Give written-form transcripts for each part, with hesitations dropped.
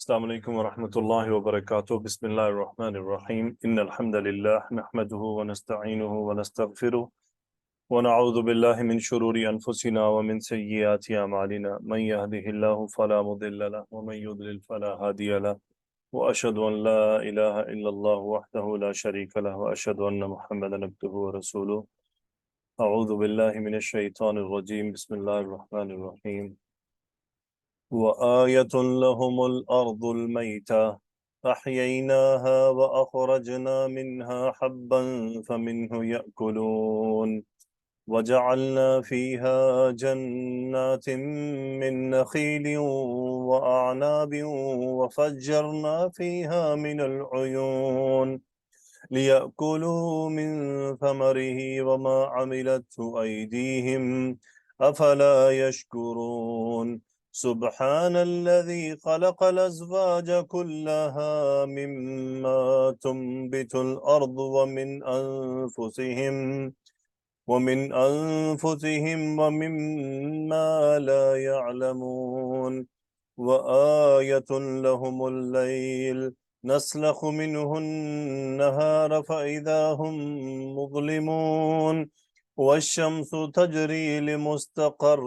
السلام علیکم ورحمۃ اللہ وبرکاتہ بسم اللہ الرحمن الرحیم ان الحمد للہ نحمده ونستعینه ونستغفره ونعوذ باللہ من شرور انفسنا ومن سیئات اعمالنا من يهده الله فلا مضل له ومن يضلل فلا هادي له واشهد ان لا اله الا الله وحده لا شريك له واشهد ان محمدا عبده ورسوله اعوذ باللہ من الشیطان الرجیم بسم اللہ الرحمن الرحیم وآية لهم الأرض الميتة أحييناها وأخرجنا منها حبا فمنه يأكلون وجعلنا فيها جنات من نخيل وأعناب وفجرنا فيها من العيون ليأكلوا من ثمره وما عملته أيديهم أفلا يشكرون سبحان الذي خلق الأزواج كلها مما تنبت الأرض ومن أنفسهم ومما لا يعلمون وآية لهم الليل نسلخ منه النهار فإذا هم مظلمون والشمس تجري لمستقر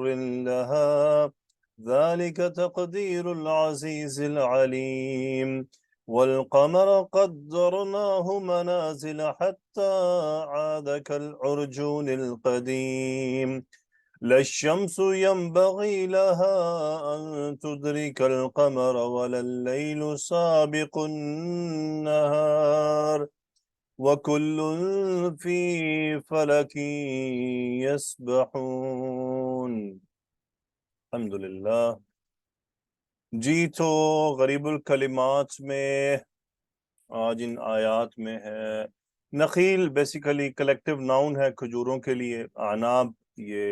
لها ذلك تقدير العزيز العليم والقمر قدرناه منازل حتى عاد كالعرجون القديم لا الشمس ينبغي لها أن تدرك القمر ولا الليل سابق النهار وكل في فلك يسبحون الحمدللہ۔ جی تو غریب الکلمات میں آج ان آیات میں ہے نخیل، بیسیکلی کلیکٹیو ناؤن ہے کھجوروں کے لیے، اعناب یہ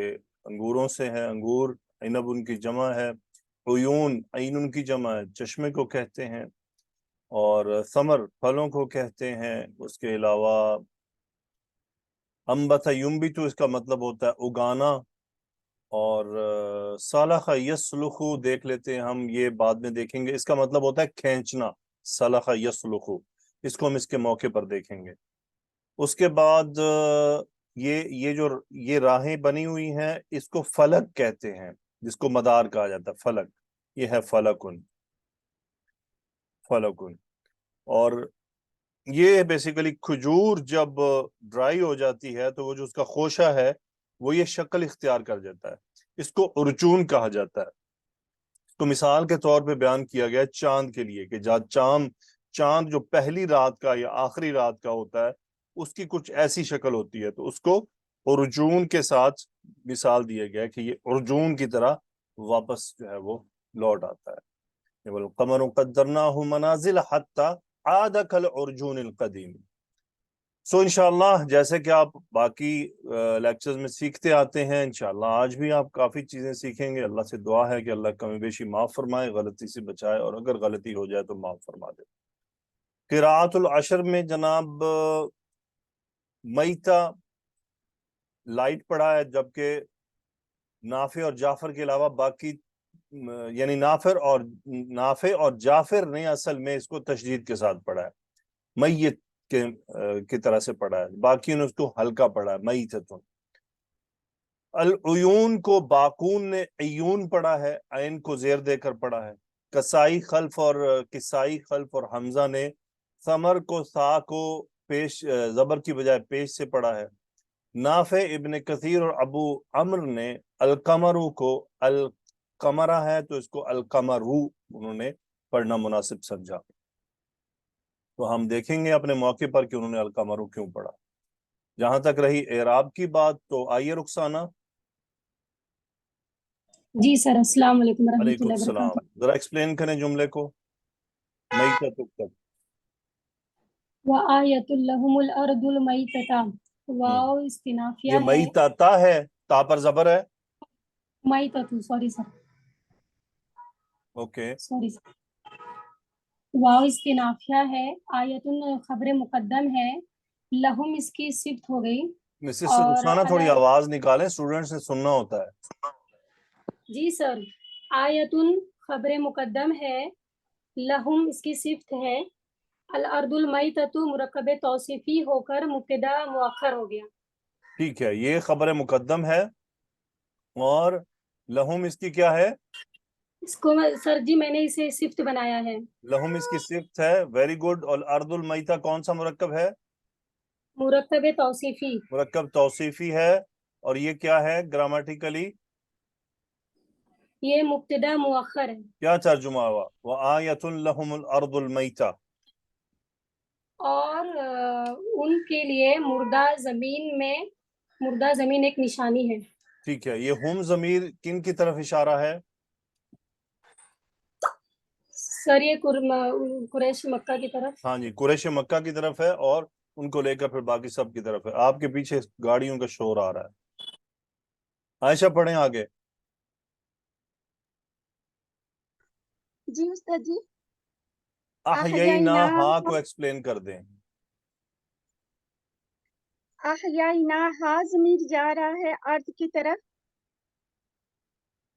انگوروں سے ہے، انگور، عنب ان کی جمع ہے، عیون عین ان کی جمع ہے، چشمے کو کہتے ہیں، اور ثمر پھلوں کو کہتے ہیں۔ اس کے علاوہ انبت ینبت اس کا مطلب ہوتا ہے اگانا، اور سلخ یسلخ دیکھ لیتے ہیں ہم، یہ بعد میں دیکھیں گے، اس کا مطلب ہوتا ہے کھینچنا، سلخ یسلخ، اس کو ہم اس کے موقع پر دیکھیں گے۔ اس کے بعد یہ راہیں بنی ہوئی ہیں، اس کو فلک کہتے ہیں، جس کو مدار کہا جاتا ہے، فلک، یہ ہے فلکن، فلکن۔ اور یہ بیسیکلی کھجور جب ڈرائی ہو جاتی ہے تو وہ جو اس کا خوشہ ہے وہ یہ شکل اختیار کر جاتا ہے، اس کو ارجون کہا جاتا ہے۔ تو مثال کے طور پہ بیان کیا گیا چاند کے لیے کہ چاند جو پہلی رات کا یا آخری رات کا ہوتا ہے اس کی کچھ ایسی شکل ہوتی ہے، تو اس کو ارجون کے ساتھ مثال دیا گیا کہ یہ ارجون کی طرح واپس جو ہے وہ لوٹ آتا ہے۔ وَالْقَمَرُ قَدَّرْنَاهُ مَنَازِلَ حَتَّى عَادَ كَالْعُرْجُونِ الْقَدِيمِ۔ سو انشاءاللہ جیسے کہ آپ باقی لیکچرز میں سیکھتے آتے ہیں، انشاءاللہ آج بھی آپ کافی چیزیں سیکھیں گے۔ اللہ سے دعا ہے کہ اللہ کمی بیشی معاف فرمائے، غلطی سے بچائے، اور اگر غلطی ہو جائے تو معاف فرما دے۔ قراءۃ العشر میں جناب میتہ لائٹ پڑھا ہے، جبکہ نافع اور جعفر کے علاوہ باقی یعنی نافع اور جعفر نے اصل میں اس کو تشدید کے ساتھ پڑھا ہے، میت کی طرح سے پڑھا ہے، باقی نے اس کو ہلکا پڑھا ہے، میتتن۔ العیون کو باقون نے عیون پڑھا ہے، عین کو زیر دے کر پڑھا ہے۔ کسائی خلف اور حمزہ نے ثمر کو سا کو پیش زبر کی بجائے پیش سے پڑھا ہے۔ نافع، ابن کثیر اور ابو عمر نے القمرو کو القمرہ ہے تو اس کو القمرو انہوں نے پڑھنا مناسب سمجھا۔ تو ہم دیکھیں گے اپنے موقع پر کہ انہوں نے القمرو کیوں پڑھا۔ جہاں تک رہی اعراب کی بات تو آئیے رخسانہ۔ جی سر، السلام علیکم ورحمۃ علیکم اللہ السلام، وبرکاتہ۔ ذرا ایکسپلین کریں جملے کو، میتہ تک۔ وَآیَةٌ لَهُمُ الْأَرْضُ الْمَيْتَةُ، واو استنافیہ یہ ہے، میتہ ہے، تا پر زبر ہے، میتۃ، sorry sir, okay. Sorry sir, واو استنافیہ ہے، آیتن خبر مقدم ہے، لہم اس کی صفت ہو گئی، مسز اور رخسانہ تھوڑی آواز نکالیں، اسٹوڈنٹس نے سننا ہوتا ہے۔ جی سر، آیتن خبر مقدم ہے، लहुम इसकी सिफ्त है, अल अर्दुल मैततु मुरक्कब तौसीफी होकर मुब्तदा मुअख्खर हो गया। ठीक है, ये खबर मुकद्दम है और लहुम इसकी क्या है? इसको सर जी मैंने इसे सिफ्त बनाया है। लहुम इसकी सिफ्त है, वेरी गुड। और अर्दुल मैता कौन सा मुरक्कब है? मुरक्कब तौसीफी। मुरक्कब तौसीफी है। और ये क्या है ग्रामेटिकली? ये मुब्तदा मुअख्खर है। क्या तर्जुमा हुआ? व आयतुन लहुमुल अर्दुल मैता। और उनके लिए मुर्दा जमीन एक निशानी है। ठीक है, ये हुम जमीर किन की तरफ इशारा है? सर ये कुरैश मक्का की तरफ। हाँ जी, कुरैश मक्का की तरफ है और उनको लेकर फिर बाकी सब की तरफ है। आपके पीछे गाड़ियों का शोर आ रहा है। आयशा पढ़ें आगे। जी उस्ताद जी। अहयैना हा को एक्सप्लेन कर दें। अहयैना हा ज़मीर जा रहा है अर्द की तरफ।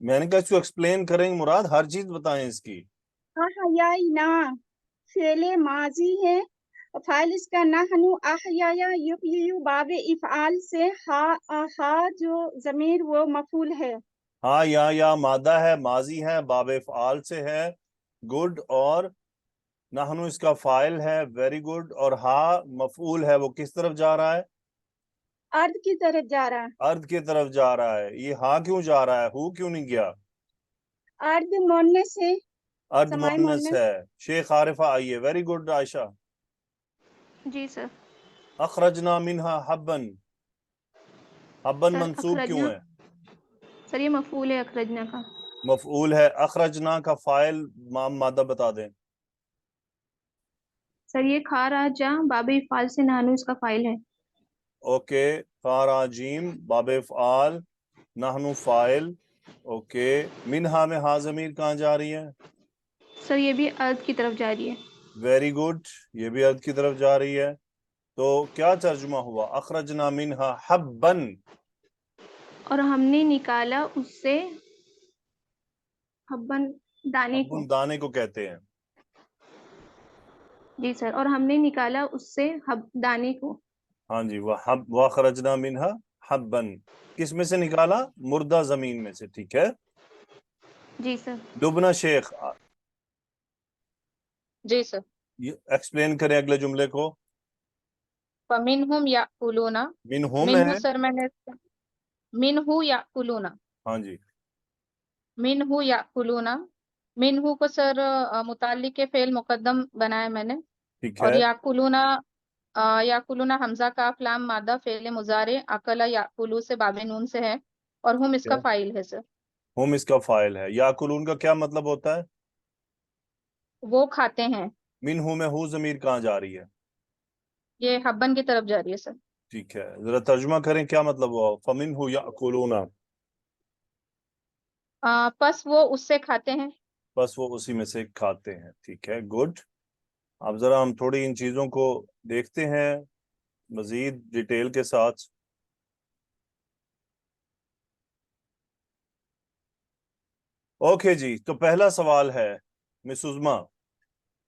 मैंने कहा इसको एक्सप्लेन करेंगे मुराद, हर चीज बताएं इसकी। अहयैना फेले माजी है, फाइल इसका नहनु अहया युहयु बाबे इफ़आल से हा जो ज़मीर वो मफूल है। हाँ या मादा है, माजी है, बाबे फ़आल से है, गुड। और नहनु इसका फाइल है, वेरी गुड। और हा मफूल है, वो किस तरफ जा रहा है? अर्द की तरफ जा रहा है। अर्द की तरफ जा रहा है। ये हा क्यों जा रहा है, हु क्यों नहीं गया? अर्द मोन्नस है, अर्द समाई मुअन्नस मोन्नस। है। शेख आरिफा आइए, वेरी गुड आयशा। जी सर। अखरजना मिनहा हब्बन, हब्बन सर मंसूब क्यों अखरजना, है? सर ये मफूल है अखरजना का। मफऊल है। अखरजना का फाइल मादा बता दें। सर ये खा राजा बाबे इफ़ाल से नानू इसका फाइल है। ओके, खाराजीम बाबे फ़आल, नहनु फाइल। ओके, मिनहा में हा ज़मीर कहाँ जा रही है? सर ये भी अर्द की तरफ जा रही है। वेरी गुड, ये भी अर्द की तरफ जा रही है। तो क्या तर्जुमा हुआ? अखरजना मिनहा हब्बन। और हमने निकाला उससे हब्बन, दाने को। हब्बुन दाने को कहते हैं। जी सर, और हमने निकाला उससे दाने को। हाँ जी, वह खरजना मिनहा हब्बन, किस में से निकाला? मुर्दा जमीन में से। ठीक है, जी सर। लुबना शेख जी सर। एक्सप्लेन करें अगले जुमले को। फमिनहुम याकुलूना। मिनहुम मिनहु है। सर मैंने मिनहु याकुलूना, हाँ जी, मिनहु याकुलूना। मिनहु को सर मुताल्लिक के फेल मुकद्दम बनाया मैंने। ठीक और है। याकुलूना हमजा काफ लाम मादा फेल मुजारे अकला याकुलू से बाबे नून से है और हम इसका फाइल है सर। हुम इसका फाइल है। याकुलून का क्या मतलब होता है? वो खाते हैं। मिनहु में हु जमीर कहाँ जा रही है? ये हब्बन की तरफ जा रही है सर। ठीक है, जरा तर्जुमा करें, क्या मतलब हुआ फमिनहु याकुलूना? बस वो उससे खाते हैं। बस वो उसी में से खाते हैं। ठीक है, गुड। अब जरा हम थोड़ी इन चीजों को देखते हैं मजीद डिटेल के साथ। ओके जी, तो पहला सवाल है मिस उज़मा,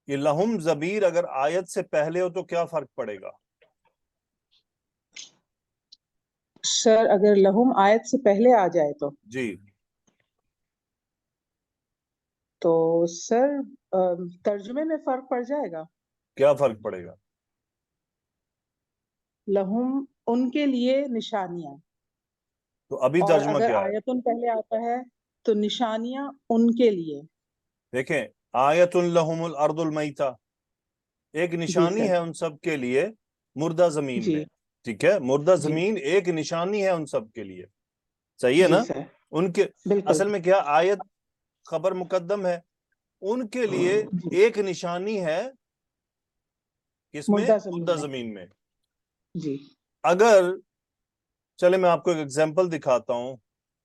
कि लहुम ज़मीर अगर आयत से पहले हो तो क्या फर्क पड़ेगा? सर अगर लहुम आयत से पहले आ जाए जी, तो सर तर्जुमे में फर्क पड़ जाएगा। क्या फर्क पड़ेगा? लहुम उनके लिए निशानियां, तो अभी और तर्जुमा अगर क्या है? आयतुन पहले आता है तो निशानियां उनके लिए। देखें, आयतुन लहुमुल अर्दुल मैता, एक जी निशानी सर। है उन सब के लिए मुर्दा जमीन जी में। ठीक है, मुर्दा जी जमीन एक निशानी है उन सब के लिए। सही है जी ना? सर, उनके बिल्कुल। असल में क्या, आयत खबर मुकद्दम है, उनके लिए जी, एक निशानी है किसमें? मुर्दा जमीन मुर्दा में। जमीन में। जी अगर, चले मैं आपको एक एग्जांपल दिखाता हूं,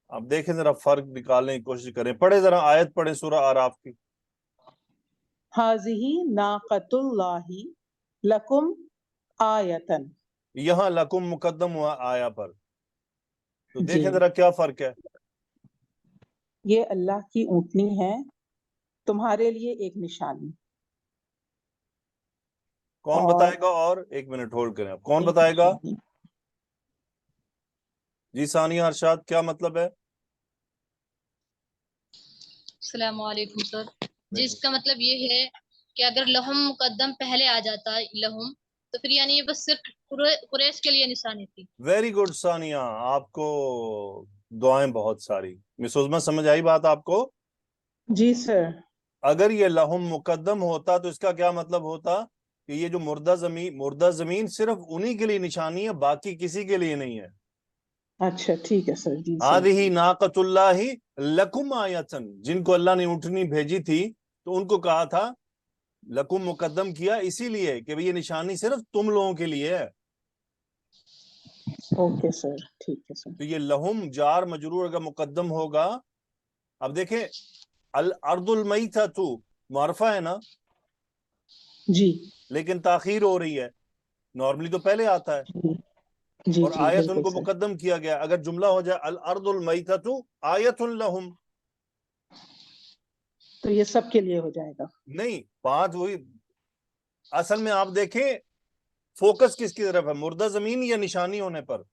आप देखें जरा, फर्क निकालने की कोशिश करें। पढ़े जरा आयत, पढ़े सूरह आराफ की। हाजिही नाक़तुल्लाही लकुम आयतन। यहां लकुम मुकद्दम हुआ आया पर, तो जी, देखें जरा क्या फर्क है। ये अल्लाह की ऊँटनी है तुम्हारे लिए एक निशानी। कौन और बताएगा? और एक मिनट होल्ड करें, आप कौन एक बताएगा? निशानी। जी सानिया अरशाद, क्या मतलब है? अस्सलामुअलैकुम सर जी, इसका मतलब ये है कि अगर लहुम मुकद्दम पहले आ जाता लहुम, तो फिर यानी ये बस सिर्फ कुरैश के लिए निशानी थी। वेरी गुड सानिया, आपको दुआएं बहुत सारी। मिस उज़मा समझ आई बात आपको? जी सर। अगर ये लहुम मुकद्दम होता तो इसका क्या मतलब होता कि ये जो मुर्दा जमीन सिर्फ उन्हीं के लिए निशानी है, बाकी किसी के लिए नहीं है। अच्छा ठीक है सर। जी सर। हादिही नाक़तुल्लाहि लकुम आयतन, जिनको अल्लाह ने ऊँटनी भेजी थी तो उनको कहा था, लकुम मुकद्दम किया इसीलिए कि भाई ये निशानी सिर्फ तुम लोगों के लिए है। ओके सर, ठीक है सर। तो ये लहुम जार मजरूर अगर मुकद्दम होगा, अब देखें अल अर्दुल मैततु मारफा है ना, जी लेकिन ताखीर हो रही है, नॉर्मली तो पहले आता है, जी जी और जी आयत बिल्कुल उनको सर। मुकद्दम किया गया। अगर जुमला हो जाए अल अर्दुल मैततु आयतुन लहुम, तो ये सबके लिए हो जाएगा। नहीं, बात वही, असल में आप देखें फोकस किसकी तरफ है, मुर्दा जमीन या निशानी होने पर?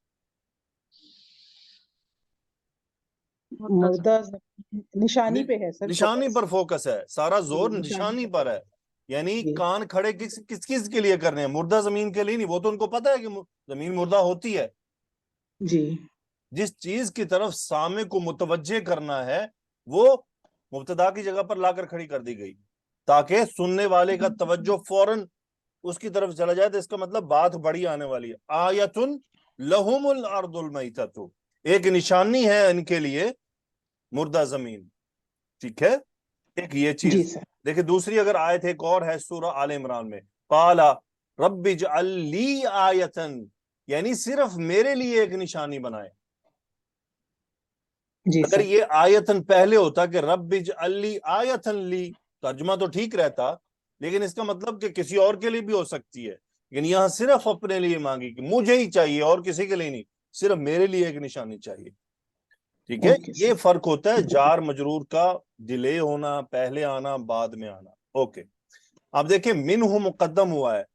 मुर्दा निशानी नि, पे है सर निशानी फोकस। पर फोकस है, सारा जी जोर निशानी निशानी पे पर है। फोकस। यानी जी कान खड़े किस किस किस के लिए करने हैं? मुर्दा जमीन के लिए नहीं, वो तो उनको पता है कि जमीन मुर्दा होती है। जी जिस चीज की तरफ सामे को मुतवज्जे करना है वो मुब्तदा की जगह पर लाकर खड़ी कर दी गई, ताकि सुनने वाले का तवज्जो फौरन उसकी तरफ चला जाए। तो इसका मतलब बात बड़ी आने वाली है। आयतुन लहुमुल अर्दुल मैततु, एक निशानी है इनके लिए मुर्दा जमीन, ठीक है। एक ये जी चीज सर। देखिए। दूसरी अगर आयत एक और है सूरह आले इमरान में, काला रब्बिजअल ली आयतन, यानी सिर्फ मेरे लिए एक निशानी बनाए। जी अगर सर। ये आयतन पहले होता कि रब्बिजअल ली आयतन ली, तर्जुमा तो ठीक रहता, लेकिन इसका मतलब कि किसी और के लिए भी हो सकती है, लेकिन यहां सिर्फ अपने लिए मांगी कि मुझे ही चाहिए और किसी के लिए नहीं, सिर्फ मेरे लिए एक निशानी चाहिए, ठीक है। ओके ये सर। फर्क होता है जार मजरूर का, डिले होना, पहले आना, बाद में आना। ओके, अब देखिए मिनहु मुकद्दम हुआ है,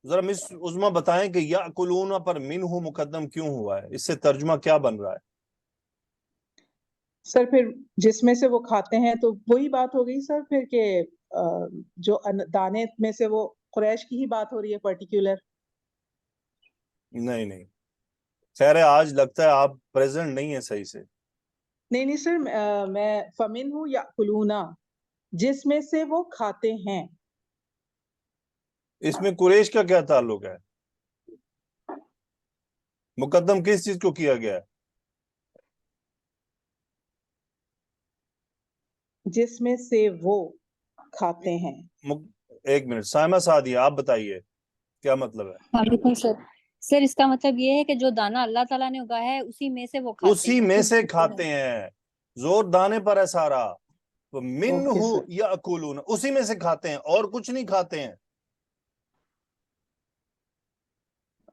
जरा मिस उज़मा बताएं कि याकुलूना पर मिनहु मुकद्दम क्यों हुआ है, इससे तर्जुमा क्या बन रहा है? सर फिर जिसमें से वो खाते हैं तो वही बात हो गई सर फिर के जो दाने में से वो कुरैश की ही बात हो रही है पर्टिकुलर। नहीं नहीं, खैर है, आज लगता है आप प्रेजेंट नहीं है सही से। नहीं नहीं सर, मैं फमिन हूँ या कुलूना, जिसमें से वो खाते हैं। इसमें कुरैश का क्या ताल्लुक है? मुकद्दम किस चीज को किया गया है? जिसमें से वो खाते हैं। एक मिनट, साइमा सादिया आप बताइए क्या मतलब है? वालेकुम सर। सर इसका मतलब ये है कि जो दाना अल्लाह ताला ने उगाया है उसी में से वो खाते उसी हैं, में खुद से खाते खाते हैं। हैं, जोर दाने पर है सारा। तो ओके मिन्हु सर। याकुलून, उसी में से खाते हैं और कुछ नहीं खाते हैं।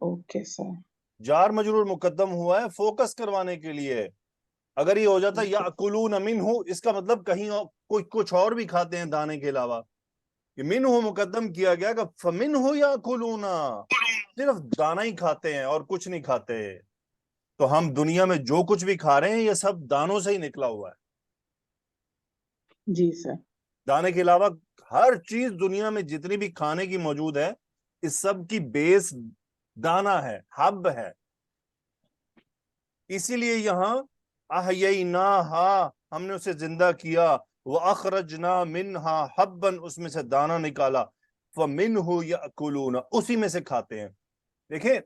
Okay sir. जार मजरूर मुकद्दम हुआ है फोकस करवाने के लिए। अगर ये हो जाता याकुलून मिन्हु, इसका मतलब कहीं और कोई कुछ और भी खाते हैं दाने के अलावा। ये मिन्हु मुकद्दम किया गया कि फमिन्हु याकुलूना, सिर्फ दाना ही खाते हैं और कुछ नहीं खाते। तो हम दुनिया में जो कुछ भी खा रहे हैं ये सब दानों से ही निकला हुआ है। जी सर। दाने के अलावा हर चीज दुनिया में जितनी भी खाने की मौजूद है, इस सब की बेस दाना है, हब है। इसीलिए यहाँ अहयैनाहा, हमने उसे जिंदा किया, व अखरजना मिनहा हब्बन, उसमें से दाना निकाला, फमिन्हु याकुलून, उसी में से खाते हैं। देखें,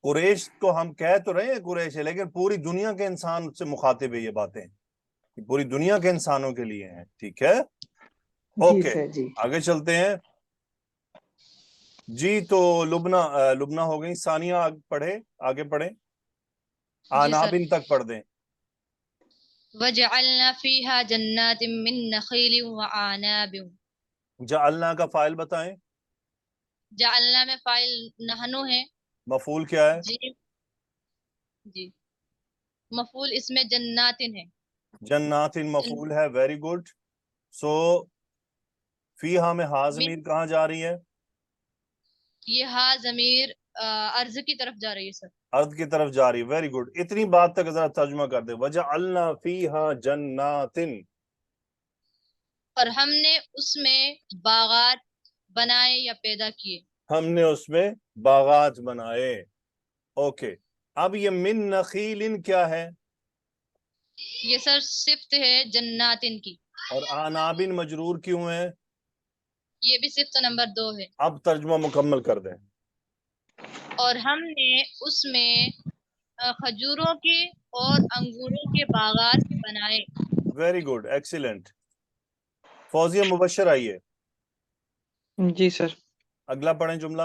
कुरैश को हम कह तो रहे हैं कुरैश है, लेकिन पूरी दुनिया के इंसान से मुखातिब है ये बातें, पूरी दुनिया के इंसानों के लिए हैं, ठीक है। जी ओके, सर। जी आगे चलते हैं जी। तो लुबना हो गई, सानिया आगे पढ़े, जी सर। आनाबिन तक पढ़ दें। वजअलना फीहा जन्नातिन मिन नखीलिन व आनाबिन। जअलना का फाइल बताएं। जअलना में फाइल नहनु है। मफूल क्या है? जी जी, मफूल इसमें जन्नातिन है। जन्नातिन मफूल है, वेरी गुड। सो فیہا میں ہا ضمیر کہاں جا رہی ہے؟ یہ ہا ضمیر ارض کی طرف جا رہی ہے سر. ارض کی طرف جا رہی ہے. Very good. اتنی بات تک ذرا ترجمہ کر دے. وجعلنا فیہا جنات، اور ہم نے اس میں باغات بنائے یا پیدا کیے. ہم نے اس میں باغات بنائے. اوکے. اب یہ من نخیل کیا ہے؟ یہ سر صفت ہے جناتن کی. اور آنابن مجرور کیوں ہے؟ یہ بھی صفت نمبر 2 ہے. اب ترجمہ مکمل کر دیں. اور ہم نے اس میں کھجوروں کے اور انگوروں کے باغات بنائے. Very good, excellent. Fauzia Mubashir آئیے، جی سر. اگلا پڑھیں جملہ.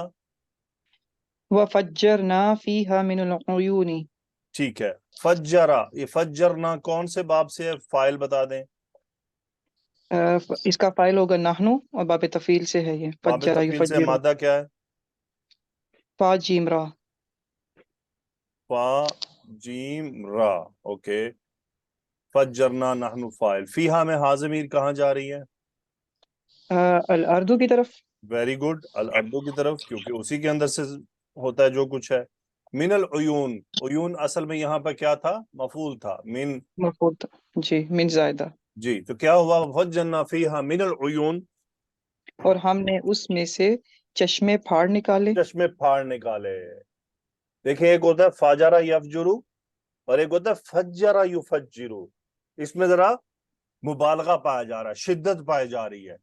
وَفَجَّرْنَا فِيهَا مِنَ الْعُيُونِ. ٹھیک ہے. فجرا، یہ فجرنا کون سے باب سے ہے؟ فائل بتا دیں. اس کا فائل ہوگا نحنو اور باب تفعیل سے ہے. یہ باب فجر تفعیل سے یفجر، مادہ کیا ہے؟ فا جیم را. فا جیم را. اوکے. فجرنا نحن فائل. فیہا میں ہا ضمیر کہاں جا رہی ہے؟ الارض کی طرف. Very good. الارض کی طرف، کیونکہ اسی کے اندر سے ہوتا ہے جو کچھ ہے. من العیون، عیون اصل میں یہاں پر کیا تھا؟ مفعول تھا. من، مفعول تھا. جی، من زائدہ. جی تو کیا ہوا؟ فجرنا فیہا من العیون، اور ہم نے اس میں سے چشمے پھاڑ نکالے. چشمے پھاڑ نکالے. دیکھیں ایک ہوتا ہے فاجرہ یفجرو اور ایک ہوتا ہے فجرہ یفجرو. اس میں ذرا مبالغہ پایا جا رہا ہے، شدت پائی جا رہی ہے.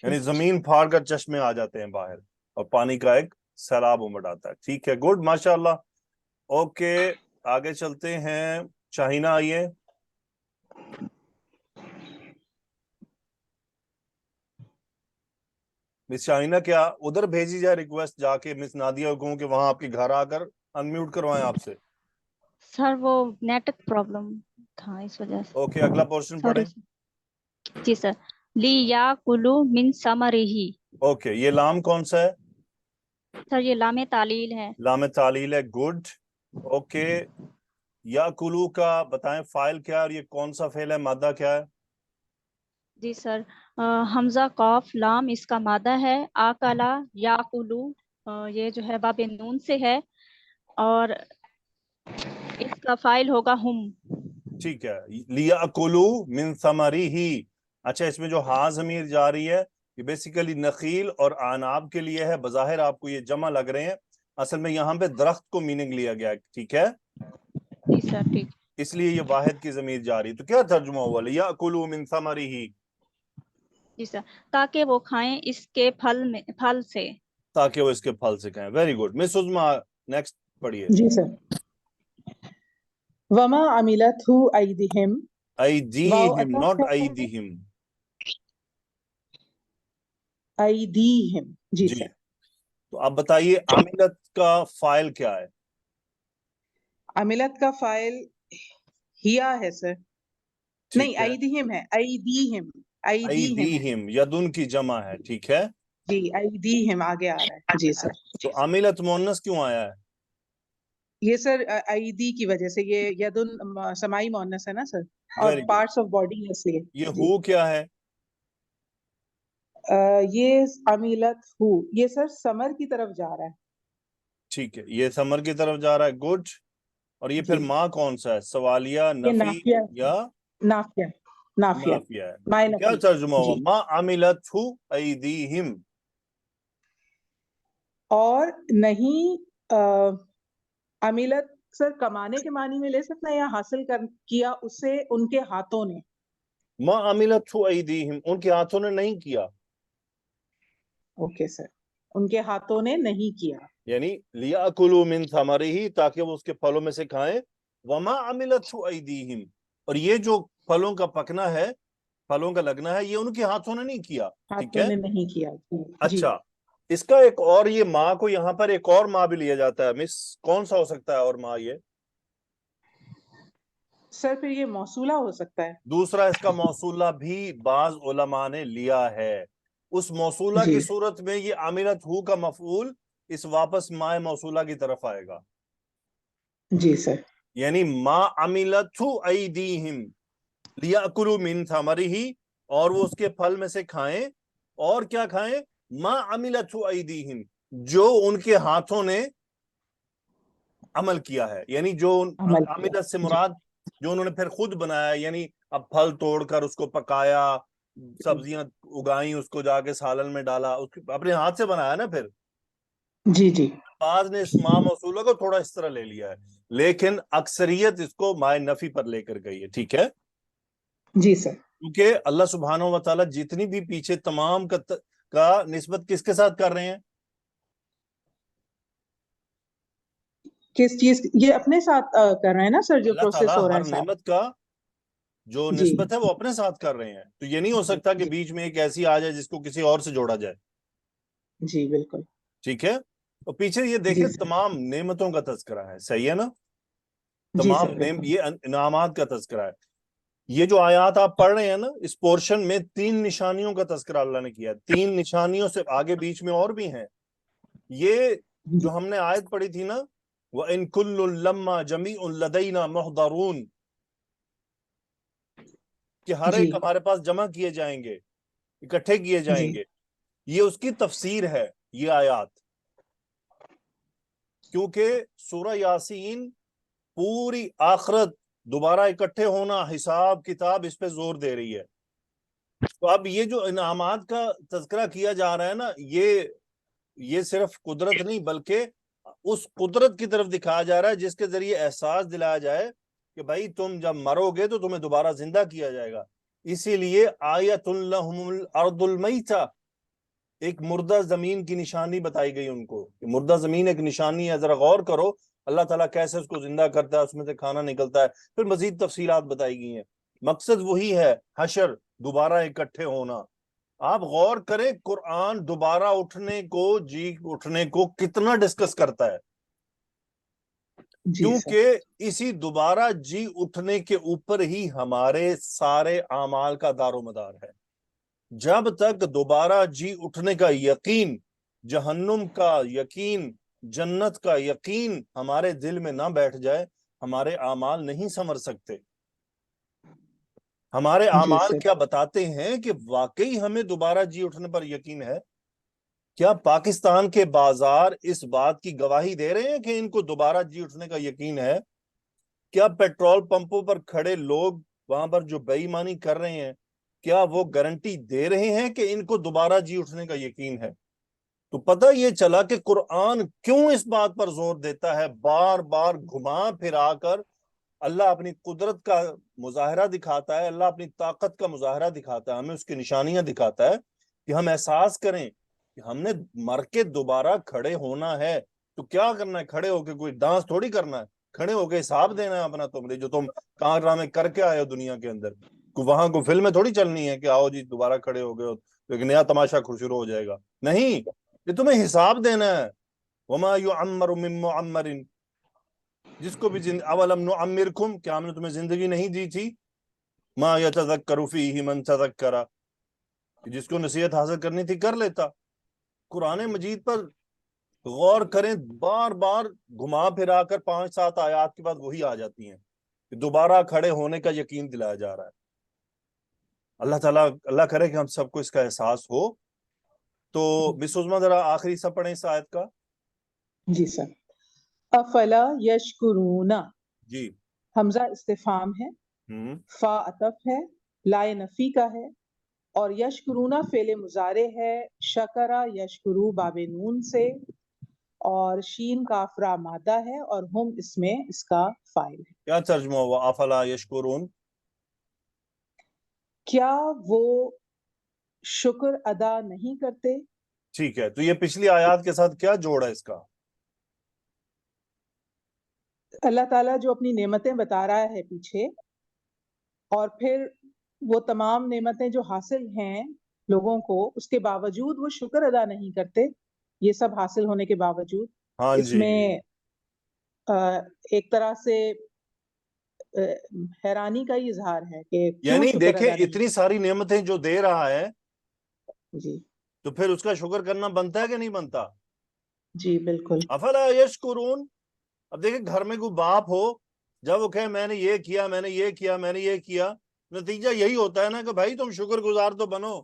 یعنی زمین پھاڑ کر چشمے آ جاتے ہیں باہر اور پانی کا ایک سیلاب امڑ آتا ہے. ٹھیک ہے، گڈ، ماشاءاللہ. اوکے آگے چلتے ہیں. شاہینہ آئیے. مس شاہینہ کیا ادھر بھیجی جائے ریکویسٹ جا کے مس نادیہ کو کہوں کہ وہاں آپ کے گھر آ کر انمیوٹ کروائیں آپ سے؟ سر وہ نیٹ پرابلم تھا اس وجہ سے. اوکے اگلا پورشن پڑھیں. جی سر. لی یا کلو من ثمرہ. اوکے یہ لام کون سا ہے؟ سر یہ لام تعلیل ہے. لام تعلیل ہے. گڈ. اوکے یا کلو کا بتائیں فائل کیا ہے اور یہ کون سا فعل ہے؟ مادہ کیا ہے؟ جی سر حمزہ قاف لام اس کا مادہ ہے. آکلا یا کلو یہ جو ہے باب نون سے ہے اور اس کا فائل ہوگا ہم. ٹھیک ہے. لیاکلوا من ثمرہ. اچھا اس میں جو ہا ضمیر جا رہی ہے یہ بیسیکلی نخیل اور عناب کے لیے ہے. بظاہر آپ کو یہ جمع لگ رہے ہیں، اصل میں یہاں پہ درخت کو میننگ لیا گیا. ٹھیک ہے، جی سر ٹھیک. اس لیے یہ واحد کی ضمیر جا رہی ہے. تو کیا ترجمہ ہوا؟ لیاکلوا من ثمرہ. جی سر تاکہ وہ کھائیں اس کے پھل سے. تاکہ وہ اس کے پھل سے کھائیں. Very good. Miss Uzma next پڑھیے. جی سر. وما عملتہ ایدیہم. ایدیہم ناٹ ایدیہم. ایدیہم. جی جی سر. تو آپ بتائیے عاملت کا فائل کیا ہے؟ عملت کا فائل ہیا ہے سر. نہیں ایدیہم ہے. ایدیہم. ایدیہم ہے. ایدیہم یدن کی جمع ہے. ٹھیک ہے جی ایدیہم آگے آ رہا ہے. جی سر. تو عاملت مؤنث کیوں آیا ہے؟ یہ سر ایدی کی وجہ سے، یہ یدن سمائی مؤنث ہے نا سر، اور Very good. Parts of body ہے اس لیے. یہ ہو کیا ہے؟ یہ عملت ہو یہ سر سمر کی طرف جا رہا ہے. ٹھیک ہے یہ سمر کی طرف جا رہا ہے. گڈ. اور یہ پھر ماں کون سا ہے؟ سوالیہ، یہ نفی نافیہ. یا نافیہ. نافیہ. نافیہ ہے. مائے کیا نفی. ترجمہ ہوا؟ جی. ما عملت ایدیہم. اور نہیں عملت سر کمانے کے معنی میں لے سکتے ہیں یا حاصل کیا اسے ان کے ہاتھوں نے. ما عملت ایدیہم ان کے ہاتھوں نے نہیں کیا. Okay sir. ان کے ہاتھوں نے نہیں کیا. یعنی لیاکلوا من ثمرہ تاکہ وہ اس کے پھلوں میں سے کھائیں. وما عملت ایدیہم اور یہ جو پھلوں کا پکنا ہے، پھلوں کا لگنا ہے، یہ ان کے ہاتھوں نے نہیں کیا. ٹھیک ہاتھوں ہے. نے نہیں کیا. جی. اچھا اس کا ایک اور، یہ ماں کو یہاں پر ایک اور ماں بھی لیا جاتا ہے. مس کون سا ہو سکتا ہے اور ماں؟ یہ سر پھر یہ موصولہ ہو سکتا ہے. دوسرا اس کا موصولہ بھی بعض علماء نے لیا ہے. اس موصولہ جی. کی صورت میں یہ عاملت ہو کا مفعول اس واپس ماء موصولہ کی طرف آئے گا. جی سر. یعنی ما عملت ایدیہم لیاکلوا من ثمرہ، اور وہ اس کے پھل میں سے کھائیں. اور کیا کھائیں؟ ما عملت ایدیہم، جو ان کے ہاتھوں نے عمل کیا ہے، یعنی جو عمل کیا عملت سے جی مراد جو انہوں نے پھر خود بنایا، یعنی اب پھل توڑ کر اس کو پکایا، سبزیاں اگائیں، اس کو جا کے سالن میں ڈالا، اپنے ہاتھ سے بنایا نا پھر. جی جی بعض نے اس ما موصولہ کو تھوڑا اس طرح لے لیا ہے، لیکن اکثریت اس کو مائے نفی پر لے کر گئی ہے. ٹھیک ہے، جی سر. کیونکہ اللہ سبحانہ و تعالیٰ جتنی بھی پیچھے تمام کا نسبت کس کے ساتھ کر رہے ہیں؟ کس چیز یہ اپنے ساتھ کر رہے ہیں نا سر، جو اللہ پروسیس تعالیٰ ہو رہا ہر ہے ساتھ. نعمت کا جو جی نسبت ہے وہ اپنے ساتھ کر رہے ہیں. تو یہ نہیں ہو سکتا کہ بیچ میں ایک ایسی آ جائے جس کو کسی اور سے جوڑا جائے. جی بالکل. ٹھیک ہے، اور پیچھے یہ جی دیکھیں سر. تمام نعمتوں کا تذکرہ ہے. صحیح ہے نا؟ جی سر تمام بالکل. یہ انعامات کا تذکرہ ہے. یہ جو آیات آپ پڑھ رہے ہیں نا، اس پورشن میں 3 نشانیوں کا تذکرہ اللہ نے کیا. 3 نشانیوں سے آگے بیچ میں اور بھی ہیں. یہ جو ہم نے آیت پڑھی تھی نا، وَإِن كُلٌّ لَمَّا جَمِيعٌ لَدَيْنَا مُحْضَرُونَ، کہ ہر جی ایک ہمارے پاس جمع کیے جائیں گے، اکٹھے کیے جائیں جی گے. یہ اس کی تفسیر ہے یہ آیات، کیونکہ سورہ یاسین پوری آخرت، دوبارہ اکٹھے ہونا، حساب کتاب، اس پہ زور دے رہی ہے. تو اب یہ جو انعامات کا تذکرہ کیا جا رہا ہے نا، یہ صرف قدرت نہیں بلکہ اس قدرت کی طرف دکھایا جا رہا ہے جس کے ذریعے احساس دلایا جائے کہ بھائی تم جب مرو گے تو تمہیں دوبارہ زندہ کیا جائے گا. اسی لیے آیۃ لہم الارض المیتہ، ایک مردہ زمین کی نشانی بتائی گئی ان کو کہ مردہ زمین ایک نشانی ہے، ذرا غور کرو اللہ تعالیٰ کیسے اس کو زندہ کرتا ہے، اس میں سے کھانا نکلتا ہے. پھر مزید تفصیلات بتائی گئی ہیں. مقصد وہی ہے، حشر، دوبارہ اکٹھے ہونا. آپ غور کریں قرآن دوبارہ اٹھنے کو، جی اٹھنے کو کتنا ڈسکس کرتا ہے، جی سر. کیونکہ اسی دوبارہ جی اٹھنے کے اوپر ہی ہمارے سارے اعمال کا دار و مدار ہے. جب تک دوبارہ جی اٹھنے کا یقین، جہنم کا یقین، جنت کا یقین ہمارے دل میں نہ بیٹھ جائے، ہمارے اعمال نہیں سنور سکتے. ہمارے جی اعمال سر. کیا بتاتے ہیں کہ واقعی ہمیں دوبارہ جی اٹھنے پر یقین ہے. کیا پاکستان کے بازار اس بات کی گواہی دے رہے ہیں کہ ان کو دوبارہ جی اٹھنے کا یقین ہے؟ کیا پیٹرول پمپوں پر کھڑے لوگ وہاں پر جو بے ایمانی کر رہے ہیں، کیا وہ گارنٹی دے رہے ہیں کہ ان کو دوبارہ جی اٹھنے کا یقین ہے؟ تو پتہ یہ چلا کہ قرآن کیوں اس بات پر زور دیتا ہے، بار بار گھما پھرا کر اللہ اپنی قدرت کا مظاہرہ دکھاتا ہے، اللہ اپنی طاقت کا مظاہرہ دکھاتا ہے، ہمیں اس کی نشانیاں دکھاتا ہے کہ ہم احساس کریں کہ ہم نے مر کے دوبارہ کھڑے ہونا ہے. تو کیا کرنا ہے؟ کھڑے ہو کے کوئی ڈانس تھوڑی کرنا ہے، کھڑے ہو کے حساب دینا ہے اپنا. تم جو تم کارنامے کر کے آئے ہو دنیا کے اندر، وہاں کو فلمیں تھوڑی چلنی ہے کہ آؤ جی دوبارہ کھڑے ہو گئے ہو تو ایک نیا تماشا شروع ہو جائے گا. نہیں، یہ تمہیں حساب دینا ہے. وما یعمر من معمر، جس کو بھی اولم نعمرکم، کیا ہم نے تمہیں زندگی نہیں دی تھی؟ ما یتذکر فیہ من تذکر، جس کو نصیحت حاصل کرنی تھی کر لیتا. قرآن مجید پر غور کریں، بار بار گھما پھرا کر 5-7 آیات کے بعد وہی آ جاتی ہیں کہ دوبارہ کھڑے ہونے کا یقین دلایا جا رہا ہے. اللہ تعالیٰ، اللہ کرے کہ ہم سب کو اس کا احساس ہو. تو مس عظمیٰ ذرا آخری حصہ پڑھیں اس آیت کا. جی سر. افلا یشکرون، جی. حمزہ استفہام ہے، فا عطف ہے، لائے نفی کا ہے، اور یشکرونا فعل مضارع ہے، شکرا یشکرو باب نون سے، اور شین کافرا مادہ ہے، اور ہم اس میں اس کا فاعل ہے. کیا ترجمہ ہوا افلا یشکرون؟ کیا وہ شکر ادا نہیں کرتے؟ ٹھیک ہے، تو یہ پچھلی آیات کے ساتھ کیا جوڑ ہے اس کا؟ اللہ تعالیٰ جو اپنی نعمتیں بتا رہا ہے پیچھے، اور پھر وہ تمام نعمتیں جو حاصل ہیں لوگوں کو، اس کے باوجود وہ شکر ادا نہیں کرتے. یہ سب حاصل ہونے کے باوجود ہاں اس جی، میں ایک طرح سے حیرانی کا ہی اظہار ہے کہ کیوں یعنی شکر دیکھیں ادا نہیں اتنی ساری نعمتیں جو دے رہا ہے جی تو پھر اس کا شکر کرنا بنتا ہے کہ نہیں بنتا؟ جی بالکل. افلا یشکرون. اب دیکھیں گھر میں کوئی باپ ہو، جب وہ کہے میں نے یہ کیا، میں نے یہ کیا، میں نے یہ کیا، نتیجہ یہی ہوتا ہے نا کہ بھائی تم شکر گزار تو بنو.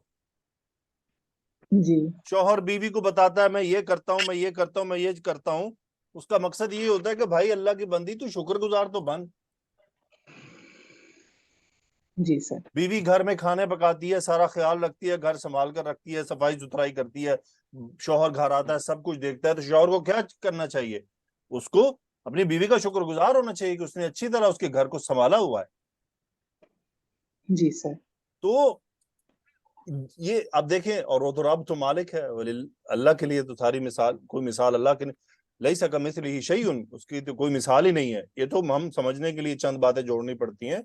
जी शौहर बीवी को बताता है मैं ये करता हूँ, मैं ये करता हूँ, मैं ये करता हूँ, उसका मकसद ये होता है कि भाई अल्लाह की बंदी तू शुक्रगुजार तो बन। जी सर। बीवी घर में खाने पकाती है, सारा ख्याल रखती है, घर संभाल कर रखती है, सफाई सुथराई करती है, शौहर घर आता है, सब कुछ देखता है, तो शौहर को क्या करना चाहिए? उसको अपनी बीवी का शुक्रगुजार होना चाहिए कि उसने अच्छी तरह उसके घर को संभाला हुआ है। जी सर। तो ये अब देखें, और वो तो रब तो मालिक है, अल्लाह के लिए तो सारी मिसाल, कोई मिसाल अल्लाह के लैसा कमिस्लिही शैउन, उसकी तो कोई मिसाल ही नहीं है। ये तो हम समझने के लिए चंद बातें जोड़नी पड़ती हैं।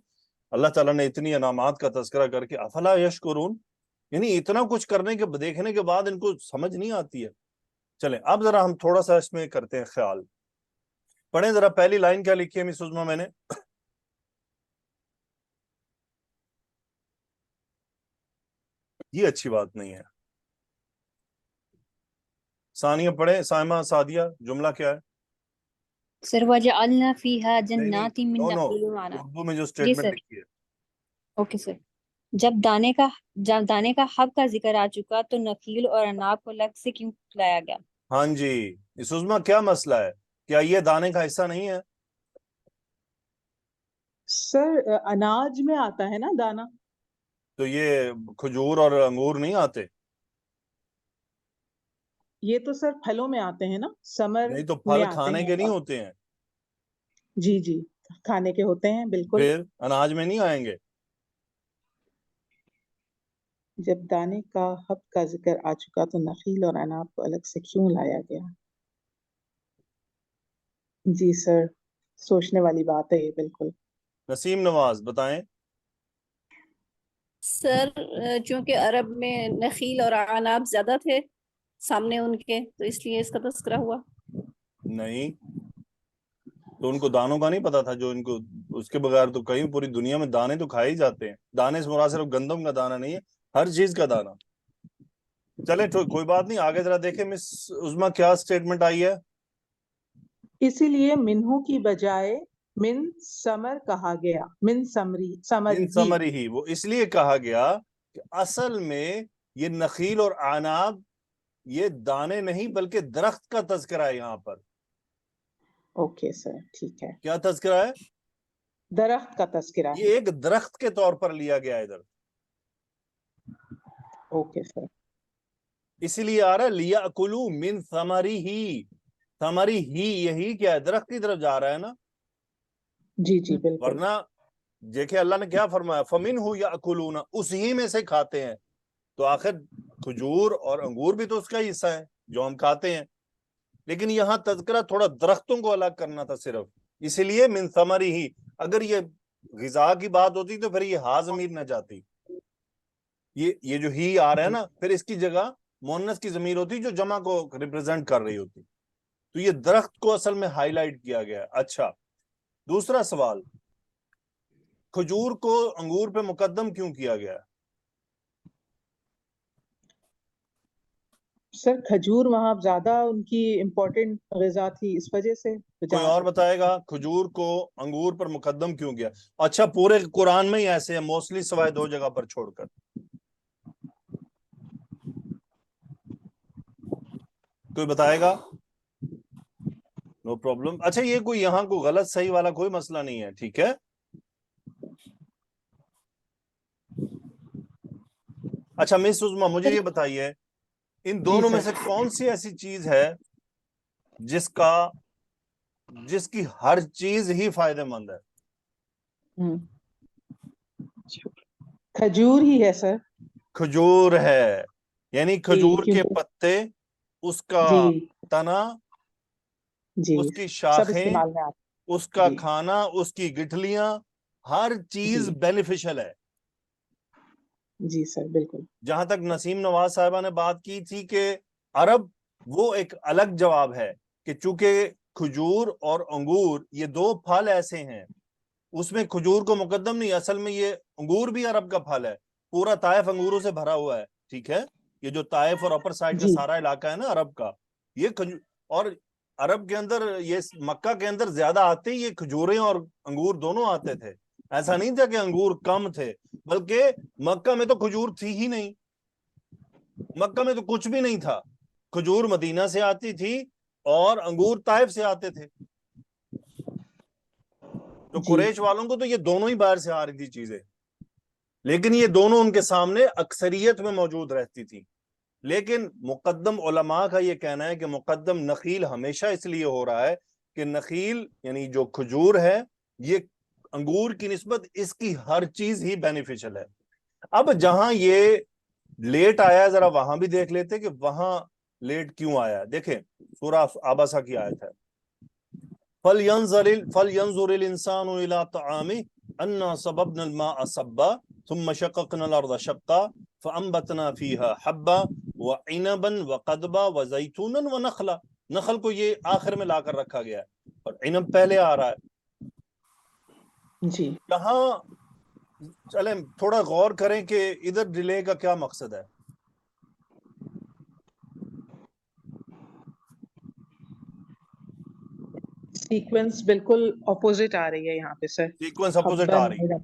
अल्लाह ताला ने इतनी अनामात का तज़किरा करके अफला यशकुरून, यानी इतना कुछ करने के देखने के बाद इनको समझ नहीं आती है। चलें अब जरा हम थोड़ा सा इसमें करते हैं ख्याल। पढ़ें जरा पहली लाइन क्या लिखी है मिस उज़मा मैंने? ये अच्छी बात नहीं है। सानिया पढ़े, साइमा, सादिया, जुमला क्या है? सर वजअलना फीहा नहीं नहीं, जन्नातिन मिन नो नो, नखील व अनाब। उर्दू में जो जी स्टेटमेंट सर, लिखी है। Okay sir. जब दाने का हब का जिक्र आ चुका तो नखील और अनाब को अलग से क्यों लाया गया? हाँ जी, इस उज़मा क्या मसला है? क्या ये दाने का हिस्सा नहीं है? सर अनाज में आता है ना दाना। तो ये खजूर और अंगूर नहीं आते? ये तो सर फलों में आते हैं ना, समर नहीं तो में फल आते खाने हैं। के नहीं होते हैं? जी जी, खाने के होते हैं बिल्कुल। फिर अनाज में नहीं आएंगे? जब दाने का हब का जिक्र आ चुका तो नखील और अनाब को अलग से क्यों लाया गया? जी सर, सोचने वाली बात है ये बिल्कुल। नसीम नवाज बताएं। सर चूंकि अरब में नखील और अनाब ज्यादा थे सामने उनके, तो इसलिए इसका तस्करा हुआ। नहीं, तो उनको दानों का नहीं पता था जो इनको? उसके बगैर तो कहीं पूरी दुनिया में दाने तो खाए ही जाते हैं। दाने से मुराद सिर्फ गंदम का दाना नहीं है, हर चीज का दाना। चले तो कोई बात नहीं, आगे जरा देखें मिस उज़मा क्या स्टेटमेंट आई है। इसीलिए मिन्हू की बजाय मिन समर कहा गया, मिन समर इन समरी ही, वो इसलिए कहा गया कि असल में ये नखील और अनाब ये दाने नहीं बल्कि दरख्त का तज़किरा है यहाँ पर। ओके सर, ठीक है। क्या तज़किरा है? दरख्त का तस्करा है। ये एक दरख्त के तौर पर लिया गया है इधर। Okay sir. इसीलिए आ रहा है लियाकुलू मिन समरी ही, यही क्या है? दरख्त की तरफ जा रहा है ना। जी जी बिल्कुल। वरना देखे अल्लाह ने क्या फरमाया, फमिनहु याकुलूना, उसी में से खाते हैं। तो आखिर खजूर और अंगूर भी तो उसका ही हिस्सा है जो हम खाते हैं। लेकिन यहाँ तज़किरा थोड़ा दरख्तों को अलग करना था सिर्फ, इसलिए मिन समरी ही। अगर ये ग़िज़ा की बात होती तो फिर ये हा ज़मीर न जाती। ये जो ही आ रहा है ना, फिर इसकी जगह मुअन्नस की ज़मीर होती जो जमा को रिप्रेजेंट कर रही होती। तो ये दरख्त को असल में हाईलाइट किया गया है। अच्छा, दूसरा सवाल, खजूर को अंगूर पे मुकद्दम क्यों किया गया? सर खजूर वहाँ ज्यादा उनकी इम्पोर्टेंट ग़िज़ा थी, इस वजह से। कोई और बताएगा खजूर को अंगूर पर मुकद्दम क्यों किया? अच्छा, पूरे कुरान में ही ऐसे है मोस्टली, सिवाय 2 जगह पर छोड़कर। कोई बताएगा? No problem. अच्छा, ये कोई यहाँ को गलत सही वाला कोई मसला नहीं है, ठीक है। अच्छा मिस उज़मा, मुझे ये बताइए इन दोनों में से कौन सी ऐसी चीज है जिसकी हर चीज ही फायदेमंद है? खजूर ही है सर। खजूर है, यानी खजूर के पत्ते, उसका तना, जी, उसकी सब शाखें, इस्तेमाल में आते। उसका खाना, उसकी गिठलियां, हर चीज बेनिफिशियल है। जी सर बिल्कुल। जहां तक नसीम नवाज साहिबा ने बात की थी कि अरब, वो एक अलग जवाब है कि चूंकि खजूर और अंगूर ये 2 फल ऐसे हैं, उसमें खजूर को मुकद्दम नहीं, असल में ये अंगूर भी अरब का फल है। पूरा ताइफ अंगूरों से भरा हुआ है, ठीक है। ये जो ताइफ और अपर साइड का सारा इलाका है ना अरब का, ये और अरब के अंदर, ये मक्का के अंदर ज्यादा आते ही ये खजूरें और अंगूर दोनों आते थे। ऐसा नहीं था कि अंगूर कम थे, बल्कि मक्का में तो खजूर थी ही नहीं। मक्का में तो कुछ भी नहीं था, खजूर मदीना से आती थी और अंगूर ताइफ से आते थे। तो कुरैश वालों को तो ये दोनों ही बाहर से आ रही थी चीजें, लेकिन ये दोनों उनके सामने अक्सरियत में मौजूद रहती थी। लेकिन मुकद्दम उलमा का ये कहना है कि मुकद्दम नखील हमेशा इसलिए हो रहा है कि नखील यानी जो खजूर है ये अंगूर की निस्बत इसकी हर चीज ही बेनिफिशियल है। अब जहां ये लेट आया जरा वहां भी देख लेते कि वहां लेट क्यों आया। देखें सूरह आबसा की आयत है, फलयंजुरिल इंसानु इला तआमी अन्ना सबबनल माअ सब्बा थुम्मा शक़क़नल अर्ज़ शक़्क़ा फ़अंबतना फ़ीहा हब्बा व इनबन व क़दबा व ज़ैतूनन व नख़ला। नखल को ये आखिर में लाकर रखा गया है और इनब पहले आ रहा है जी। यहाँ चलें थोड़ा गौर करें कि इधर डिले का क्या मकसद है। सीक्वेंस बिल्कुल अपोजिट आ रही है यहाँ पे सर, सीक्वेंस अपोजिट आ रही है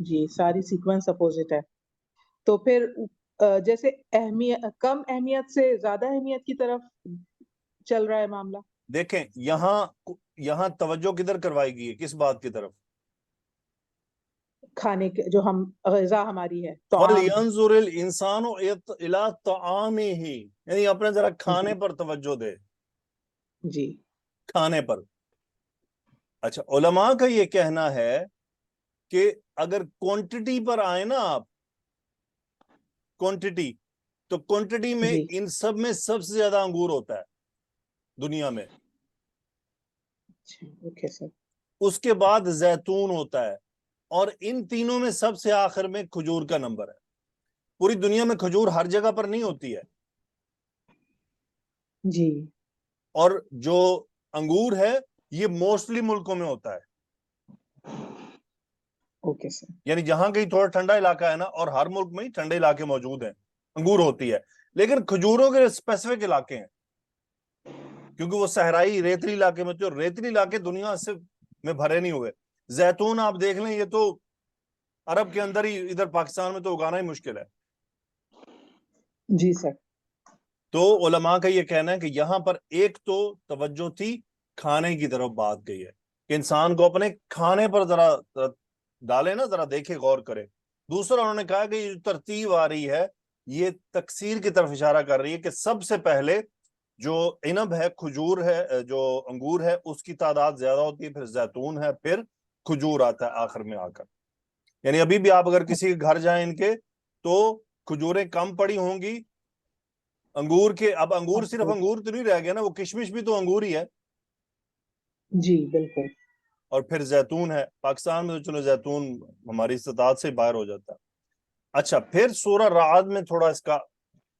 जी, सारी सीक्वेंस अपोजिट है। तो फिर जैसे अहमियत कम अहमियत से ज्यादा अहमियत की तरफ चल रहा है मामला। देखें यहाँ तवज्जो किधर करवाई गई है, किस बात की तरफ? खाने के जो हम ग़िज़ा हमारी है फलयंजुरिल इंसानु इला तआमिही, यानी अपने जरा खाने पर तवज्जो दे जी, खाने पर। अच्छा उलमा का ये कहना है कि अगर क्वांटिटी पर आए ना आप, क्वांटिटी, तो क्वांटिटी में इन सब में सबसे ज्यादा अंगूर होता है दुनिया में। Okay sir. उसके बाद जैतून होता है और इन तीनों में सबसे आखिर में खजूर का नंबर है। पूरी दुनिया में खजूर हर जगह पर नहीं होती है जी, और जो अंगूर है ये मोस्टली मुल्कों में होता है। Okay sir. यानी जहां कहीं थोड़ा ठंडा इलाका है ना, और हर मुल्क में ही ठंडे इलाके मौजूद हैं, अंगूर होती है। लेकिन खजूरों के स्पेसिफिक इलाके हैं क्योंकि वो सहराई रेतली इलाके में, तो रेतली इलाके दुनिया से में भरे नहीं हुए। जैतून आप देख लें, ये तो अरब के अंदर ही, इधर पाकिस्तान में तो उगाना ही मुश्किल है। जी सर। तो उलमा का ये कहना है कि यहाँ पर एक तो तवज्जो थी खाने की तरफ बात गई है कि इंसान को अपने खाने पर जरा डाले ना, जरा देखे गौर करे। दूसरा उन्होंने कहा कि ये जो तरतीब आ रही है ये तकसीर की तरफ इशारा कर रही है कि सबसे पहले जो इनब है, खजूर है, जो अंगूर है उसकी तादाद ज्यादा होती है, फिर जैतून है, फिर खजूर आता है आखिर में आकर। यानी अभी भी आप अगर किसी के घर जाएं इनके तो खजूरें कम पड़ी होंगी अंगूर के। अब अंगूर सिर्फ अंगूर तो नहीं रह गया ना, वो किशमिश भी तो अंगूर ही है। जी बिल्कुल। और फिर जैतून है। पाकिस्तान में तो चलो जैतून हमारी इस्तात से बाहर हो जाता है। अच्छा फिर सूरह राद में थोड़ा इसका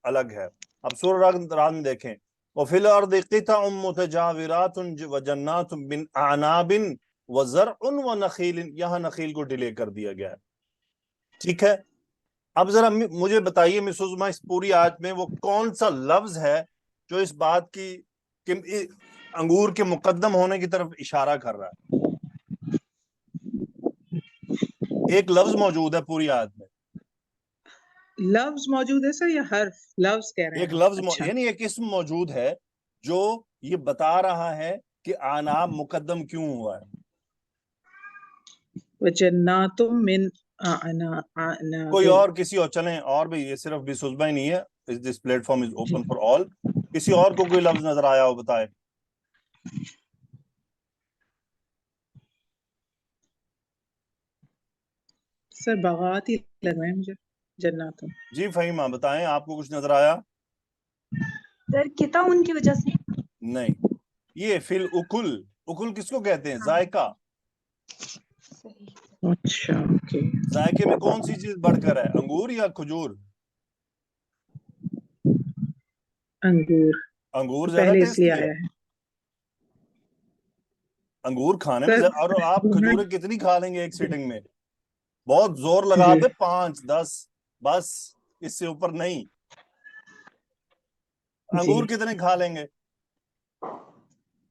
अलग है। अब सूरह राद में देखें, वफिल अर्दि क़ितअुम मुतजाविरातुन व जन्नातुम मिन अनाबिन व ज़रउन व नखीलिन, यहाँ नखील को डिले कर दिया गया है। ठीक है, अब जरा मुझे बताइए मिस उज़मा, इस पूरी आयत में वो कौन सा लफ्ज है जो इस बात की कि अंगूर के मुकद्दम होने की तरफ इशारा कर रहा है? एक लफ्ज मौजूद है पूरी आयत में। लफ्ज मौजूद है सर या हर्फ? लफ्ज कह रहे हैं? एक लफ्ज अच्छा। यानी एक इस्म मौजूद है जो ये बता रहा है कि आनाब मुकद्दम क्यों हुआ है। वजन्नातुम मिन कोई और किसी और चलें, और भी, ये सिर्फ बिसुज़मा ही नहीं है, this platform is open for all. किसी और को कोई लफ्ज नजर आया हो बताए। सर बगात ही लग रहा है मुझे, जन्नातुम। जी फहीमा बताएं, आपको कुछ नजर आया? सर किताउन की वजह से नहीं, ये फिल उकुल, उकुल किसको कहते हैं? जायका। अच्छा ओके। जायके में कौन सी चीज बढ़कर है, अंगूर या खजूर? अंगूर। अंगूर ज्यादा पहले टेस्टी इसलिए है। आया है अंगूर खाने में और आप खजूरें कितनी खा लेंगे एक सिटिंग में? बहुत जोर लगा दे, 5-10 बस, इससे ऊपर नहीं। अंगूर कितने खा लेंगे?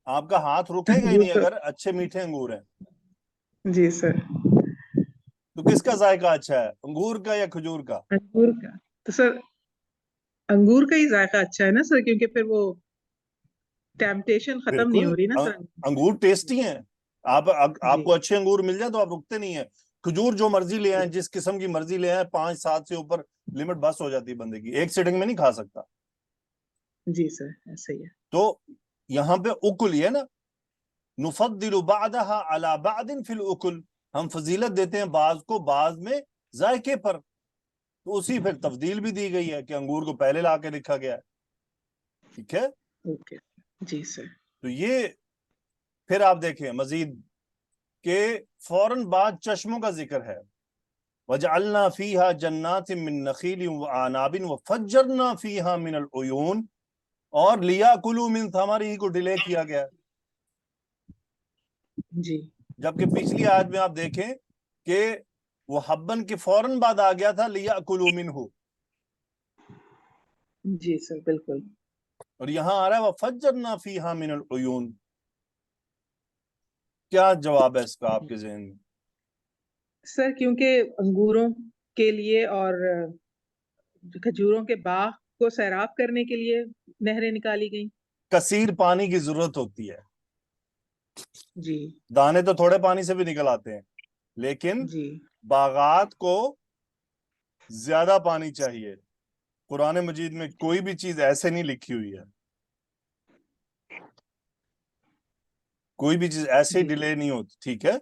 आपका हाथ रुकेगा ही नहीं अगर अच्छे मीठे अंगूर हैं। जी सर। तो किसका जायका अच्छा है, अंगूर का या खजूर का? अंगूर का। तो सर अंगूर का ही जायका अच्छा है ना सर, क्योंकि फिर वो टेम्पटेशन खत्म नहीं हो रही ना सर। अंगूर टेस्टी हैं। आपको जी अच्छे अंगूर मिल जाए तो आप रुकते नहीं है। खजूर जो मर्जी ले आए, जिस किस्म की मर्जी ले आए, 5-7 से ऊपर लिमिट बस हो जाती है बंदे की, एक सिटिंग में नहीं खा सकता। जी सर, ऐसा ही है। तो यहाँ पे उकुल ये ना, नुफद्दिलु बादहा अला बादिन फिल उकुल, हम फजीलत देते हैं बाज को बाज में जायके पर। तो उसी फिर तब्दील भी दी गई है कि अंगूर को पहले ला के लिखा गया है। ठीक है, ओके जी सर। तो ये फिर आप देखें मजीद के फौरन बाद चश्मों का जिक्र है। वजअलना फीहा जन्नातिन मिन नखीलिन व अनाबिन व फज्जरना फीहा मिनल उयून, और लियाकुलू मिन थमरिही को डिले किया गया। जी जबकि पिछली आयत में आप देखें कि वो हब्बन के फौरन बाद आ गया था लियाकुलू मिनहु, जी सर बिल्कुल। और यहां आ रहा है वफज्जरना फीहा मिनल उयून। क्या जवाब है इसका आपके जहन में? सर क्योंकि अंगूरों के लिए और खजूरों के बाग को सैराब करने के लिए नहरें निकाली गई। कसीर पानी की जरूरत होती है। जी दाने तो थोड़े पानी से भी निकल आते हैं, लेकिन जी बागात को ज्यादा पानी चाहिए। कुरान मजीद में कोई भी चीज ऐसे नहीं लिखी हुई है, कोई भी चीज ऐसे जी डिले नहीं होती। ठीक है,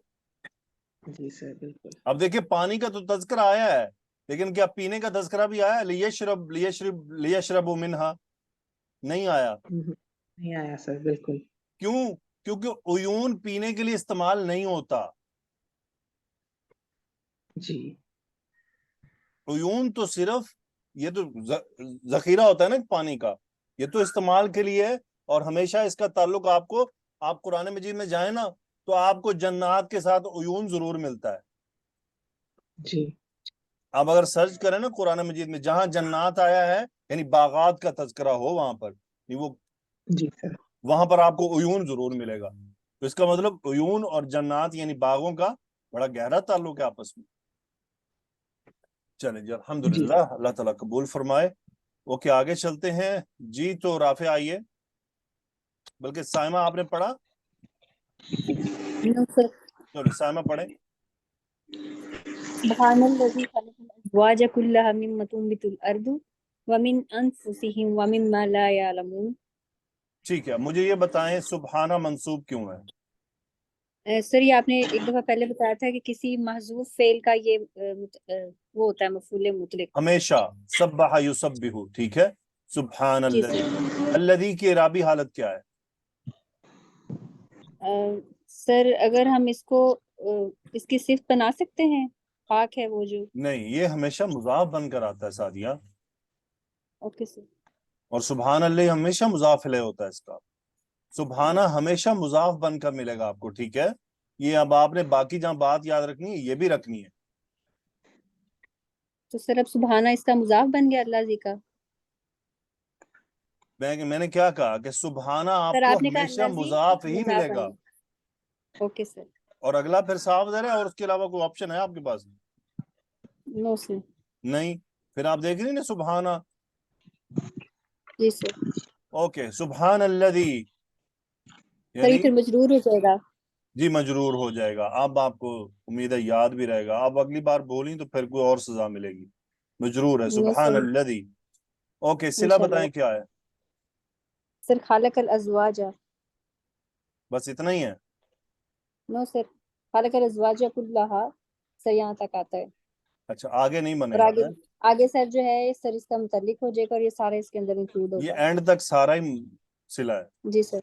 जी सर बिल्कुल। अब देखिए पानी का तो तज़किरा आया है, लेकिन क्या पीने का तज़किरा भी आया है? लियशरबू मिन्हा नहीं आया। नहीं आया सर बिल्कुल। क्यों? क्योंकि उयून पीने के लिए इस्तेमाल नहीं होता। जी उयून तो सिर्फ ये तो जखीरा होता है ना पानी का, ये तो इस्तेमाल के लिए है। और हमेशा इसका ताल्लुक आपको, आप कुरान मजीद में जाए ना तो आपको जन्नात के साथ उयून जरूर मिलता है। जी आप अगर सर्च करें ना कुरान मजीद में, जहां जन्नात आया है यानी बागात का तज़किरा हो वहां पर, नहीं वो जी सर वहां पर आपको उयून जरूर मिलेगा। तो इसका मतलब उयून और जन्नात यानी बागों का बड़ा गहरा ताल्लुक है आपस में। चले जी, जी अल्हम्दुलिल्लाह, अल्लाह ताला कबूल फरमाए। ओके, आगे चलते हैं जी। तो राफे आइए, बल्कि साइमा आपने पढ़ा? No sir. चलो साइमा पढ़े। सुब्हानल्लज़ी खलक़ल अज़वाज कुल्लहा मिम्मा तुंबितुल अर्दु व मिन अनफुसिहिम व मिम्मा ला यअलमून। ठीक है, मुझे ये बताएं सुबहाना मंसूब क्यों है? सर ये आपने एक दफा पहले बताया था कि किसी महजूफ फेल का ये वो होता है मफूल मुतलक। हमेशा सब्बहा युसब्बिहु, ठीक है। सुबहान जी अल्लज़ी, सर। अल्लज़ी की इराबी हालत क्या है? सर अगर हम इसको इसकी सिफ्त बना सकते हैं, पाक है वो जो। नहीं, ये हमेशा मुजाफ बनकर आता है सादिया, ओके सर। और सुबहान अल्लाह हमेशा मुजाफ इलैह होता है इसका। सुबहाना हमेशा मुजाफ बनकर मिलेगा आपको, ठीक है। ये अब आपने बाकी जहां बात याद रखनी है ये भी रखनी है। तो सर अब सुबहाना इसका मुजाफ बन गया अल्लाह जी का। मैंने क्या कहा कि सुबहाना सर आपको आपने कहा हमेशा अल्लाह जी मुजाफ ही मुजाफ मिलेगा। बन। Okay sir. और अगला फिर साफ ज़रा है, और उसके अलावा कोई ऑप्शन है आपके पास? No sir. नहीं। फिर आप देख रही ना सुबहाना। जी सर। ओके, सुबहान अल्लज़ी सर ये यानी फिर मजरूर हो जाएगा। जी मजरूर हो जाएगा। अब आपको उम्मीद है याद भी रहेगा। आप अगली बार बोली तो फिर कोई और सजा मिलेगी। मजरूर है नो सुबहान सर अल्लज़ी। ओके, सिला इंशाल्लाह। बताएं क्या है? सर खालकल अज़वाजा। बस इतना ही है? नो सर, खालकल अज़वाजा कुल्लहा। सर यहाँ तक आता है। अच्छा, आगे नहीं और बनेगा आगे है? आगे सर जो है सर इसका मुतल्लिक हो जाएगा और ये सारे इसके अंदर इंक्लूड ये होगा। एंड तक सारा ही सिला है। जी सर।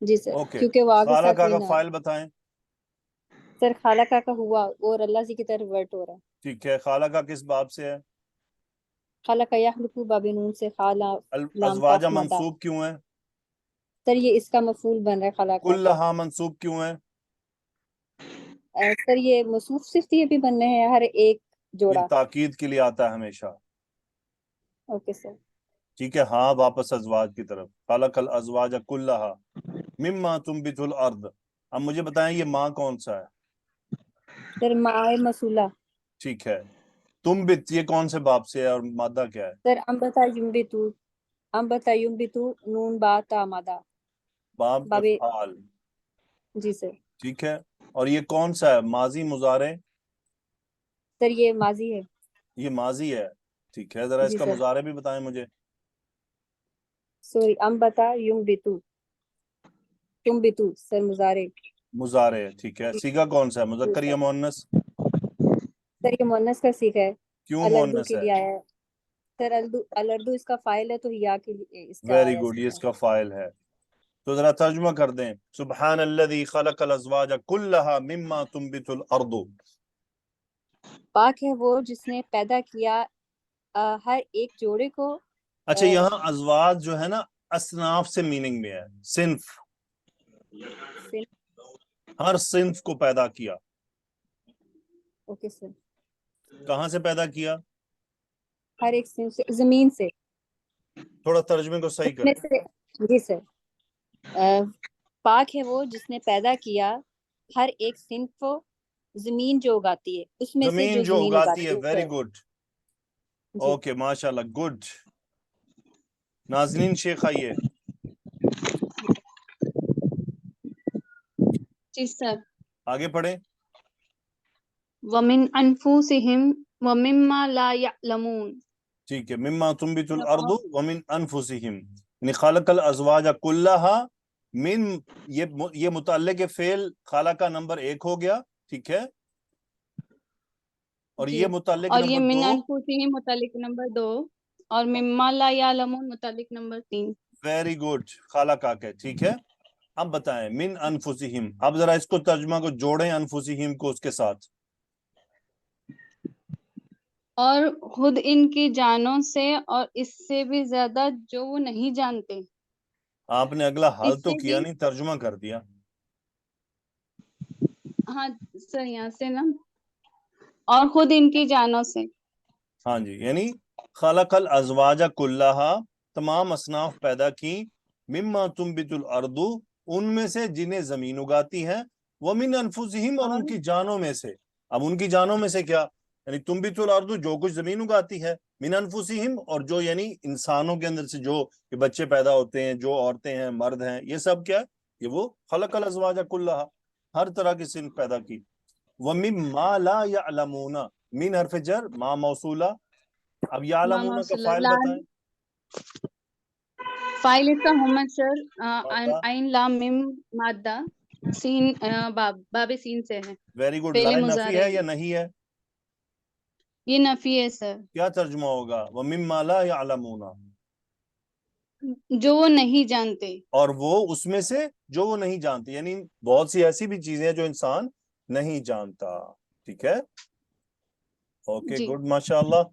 जी सर ओके, क्योंकि वो आगे खाला साथ का में ना। फाइल बताएं। सर खाला का हुआ और अल्लाह जी की तरफ वर्ट हो रहा है। ठीक है, खाला का किस बाब से है? खाला का यखलुकु बाबिनून से खाला लाम काफ अज़वाजा मदा। मंसूब क्यों है? सर ये इसका मफूल बन रहा है खाला का। कुल्लहा मंसूब क्यों है? सर ये मसूफ सिर्फ ये भी बनने हैं हर एक ये जोड़ा। ताकीद के लिए आता है हमेशा। Okay sir. ठीक है, हाँ वापस अज़वाज की तरफ। खलक़ल अज़वाज कुल्लहा मिम्मा तुंबितुल अर्द। अब मुझे बताएं ये माँ कौन सा है? सर माए मसूला। ठीक है, तुम्बित ये कौन से बाब से है और मादा क्या है? सर अंबता युम्बितु नून बा ता मादा बाब बाबे। इफ़आल, जी सर। ठीक है। और ये कौन सा है? माजी मुजारे? सर ये माजी है। ये माजी है, ठीक है। जरा जी इसका सर। मुजारे भी बताएं मुझे। सॉरी अंबता युम्बितु तुम्बितु सर मुजारे। मुजारे, ठीक है। सीगा कौन सा है? जी मुज़क्कर या सर। मुअन्नस? सर ये मुअन्नस का सीखा है। क्यों अलर्दू मुअन्नस के है? लिए आया है सर। अलर्दू इसका फाइल है तो या के लिए इसका वेरी आया गुड, ये सीखा। इसका फाइल है। तो जरा तर्जुमा कर दें। सुब्हानल्लज़ी खलक़ल अज़वाज कुल्लहा मिम्मा तुंबितुल अर्दु। पाक है वो जिसने पैदा किया हर एक जोड़े को। अच्छा, यहाँ अज़वाज जो है ना, असनाफ से मीनिंग में है, सिन्फ, हर सिन्फ को पैदा किया। Okay sir. कहाँ से पैदा किया? हर एक सिंफ से, जमीन से। थोड़ा तर्जुमे को सही उसमें करें। से जी सर। पाक है वो जिसने पैदा किया हर एक सिंफ को, जमीन जो उगाती है उसमें से जमीन जो जो जमीन उगाती है, उगाती वेरी है। गुड, जी। ओके, माशाल्लाह, गुड। नाज़नीन शेख आइए। जी सर। आगे पढ़ें। वमिन अनफुसिहिम वमिम्मा ला यअलमून। ठीक है। मिम्मा तुंबितुल अर्दु व मिन अनफुसिहिम, यानी खलकल अज़वाज कुल्लहा मिन, ये मुतल्लिक़ फ़ेल खाला का नंबर 1 हो गया, ठीक है। और जी। ये मुतल्लिक़ और ये नंबर मिन 2, अनफुसिहिम मुतालिक नंबर 2 और मिम्मा ला यअलमून मुतालिक नंबर 3। वेरी गुड, खाला का के, ठीक है। अब बताएं मिन अनफुसिहिम, अब जरा इसको तर्जुमा को जोड़ें अनफुसिहिम को उसके साथ। और खुद इनकी जानों से और इससे भी ज्यादा जो वो नहीं जानते। आपने अगला हल तो इससे किया भी, नहीं, तर्जुमा कर दिया। हाँ सर, यहाँ से ना, और खुद इनकी जानों से। हाँ जी, यानी खलकल अज़वाज कुल्लहा, तमाम असनाफ पैदा की, मिम्मा तुंबितुल अर्दु, उनमें से जिन्हें जमीन उगाती है, व मिन अनफुसिहिम, और उनकी जानों में से। अब उनकी जानों में से क्या? यानी तुंबितुल अर्दु जो कुछ जमीन उगाती है, मिन अनफुसिहिम, और जो यानी इंसानों के अंदर से जो बच्चे पैदा होते हैं, जो औरतें हैं, मर्द हैं, ये सब क्या है? ये वो खलकल अज़वाज कुल्लहा, हर तरह की सिंफ पैदा की। व मिम्मा ला यअलमूना, मीन हरफ जर, मा मौसूला। अब यालमूना का फाइल बताएं। फाइल इसका मोहम्मद सर मादा, आइन लाम मिम मादा सीन बाबे सीन से है। Very good. पहले लाइन नफी मुजारे है या नहीं है? ये नफी है सर। क्या तर्जुमा होगा? व मिम्मा ला यअलमूना, जो वो नहीं जानते। और वो उसमें से जो वो नहीं जानते, यानी बहुत सी ऐसी भी चीजें हैं जो इंसान नहीं जानता, ठीक है। ओके, जी। गुड, माशाअल्लाह।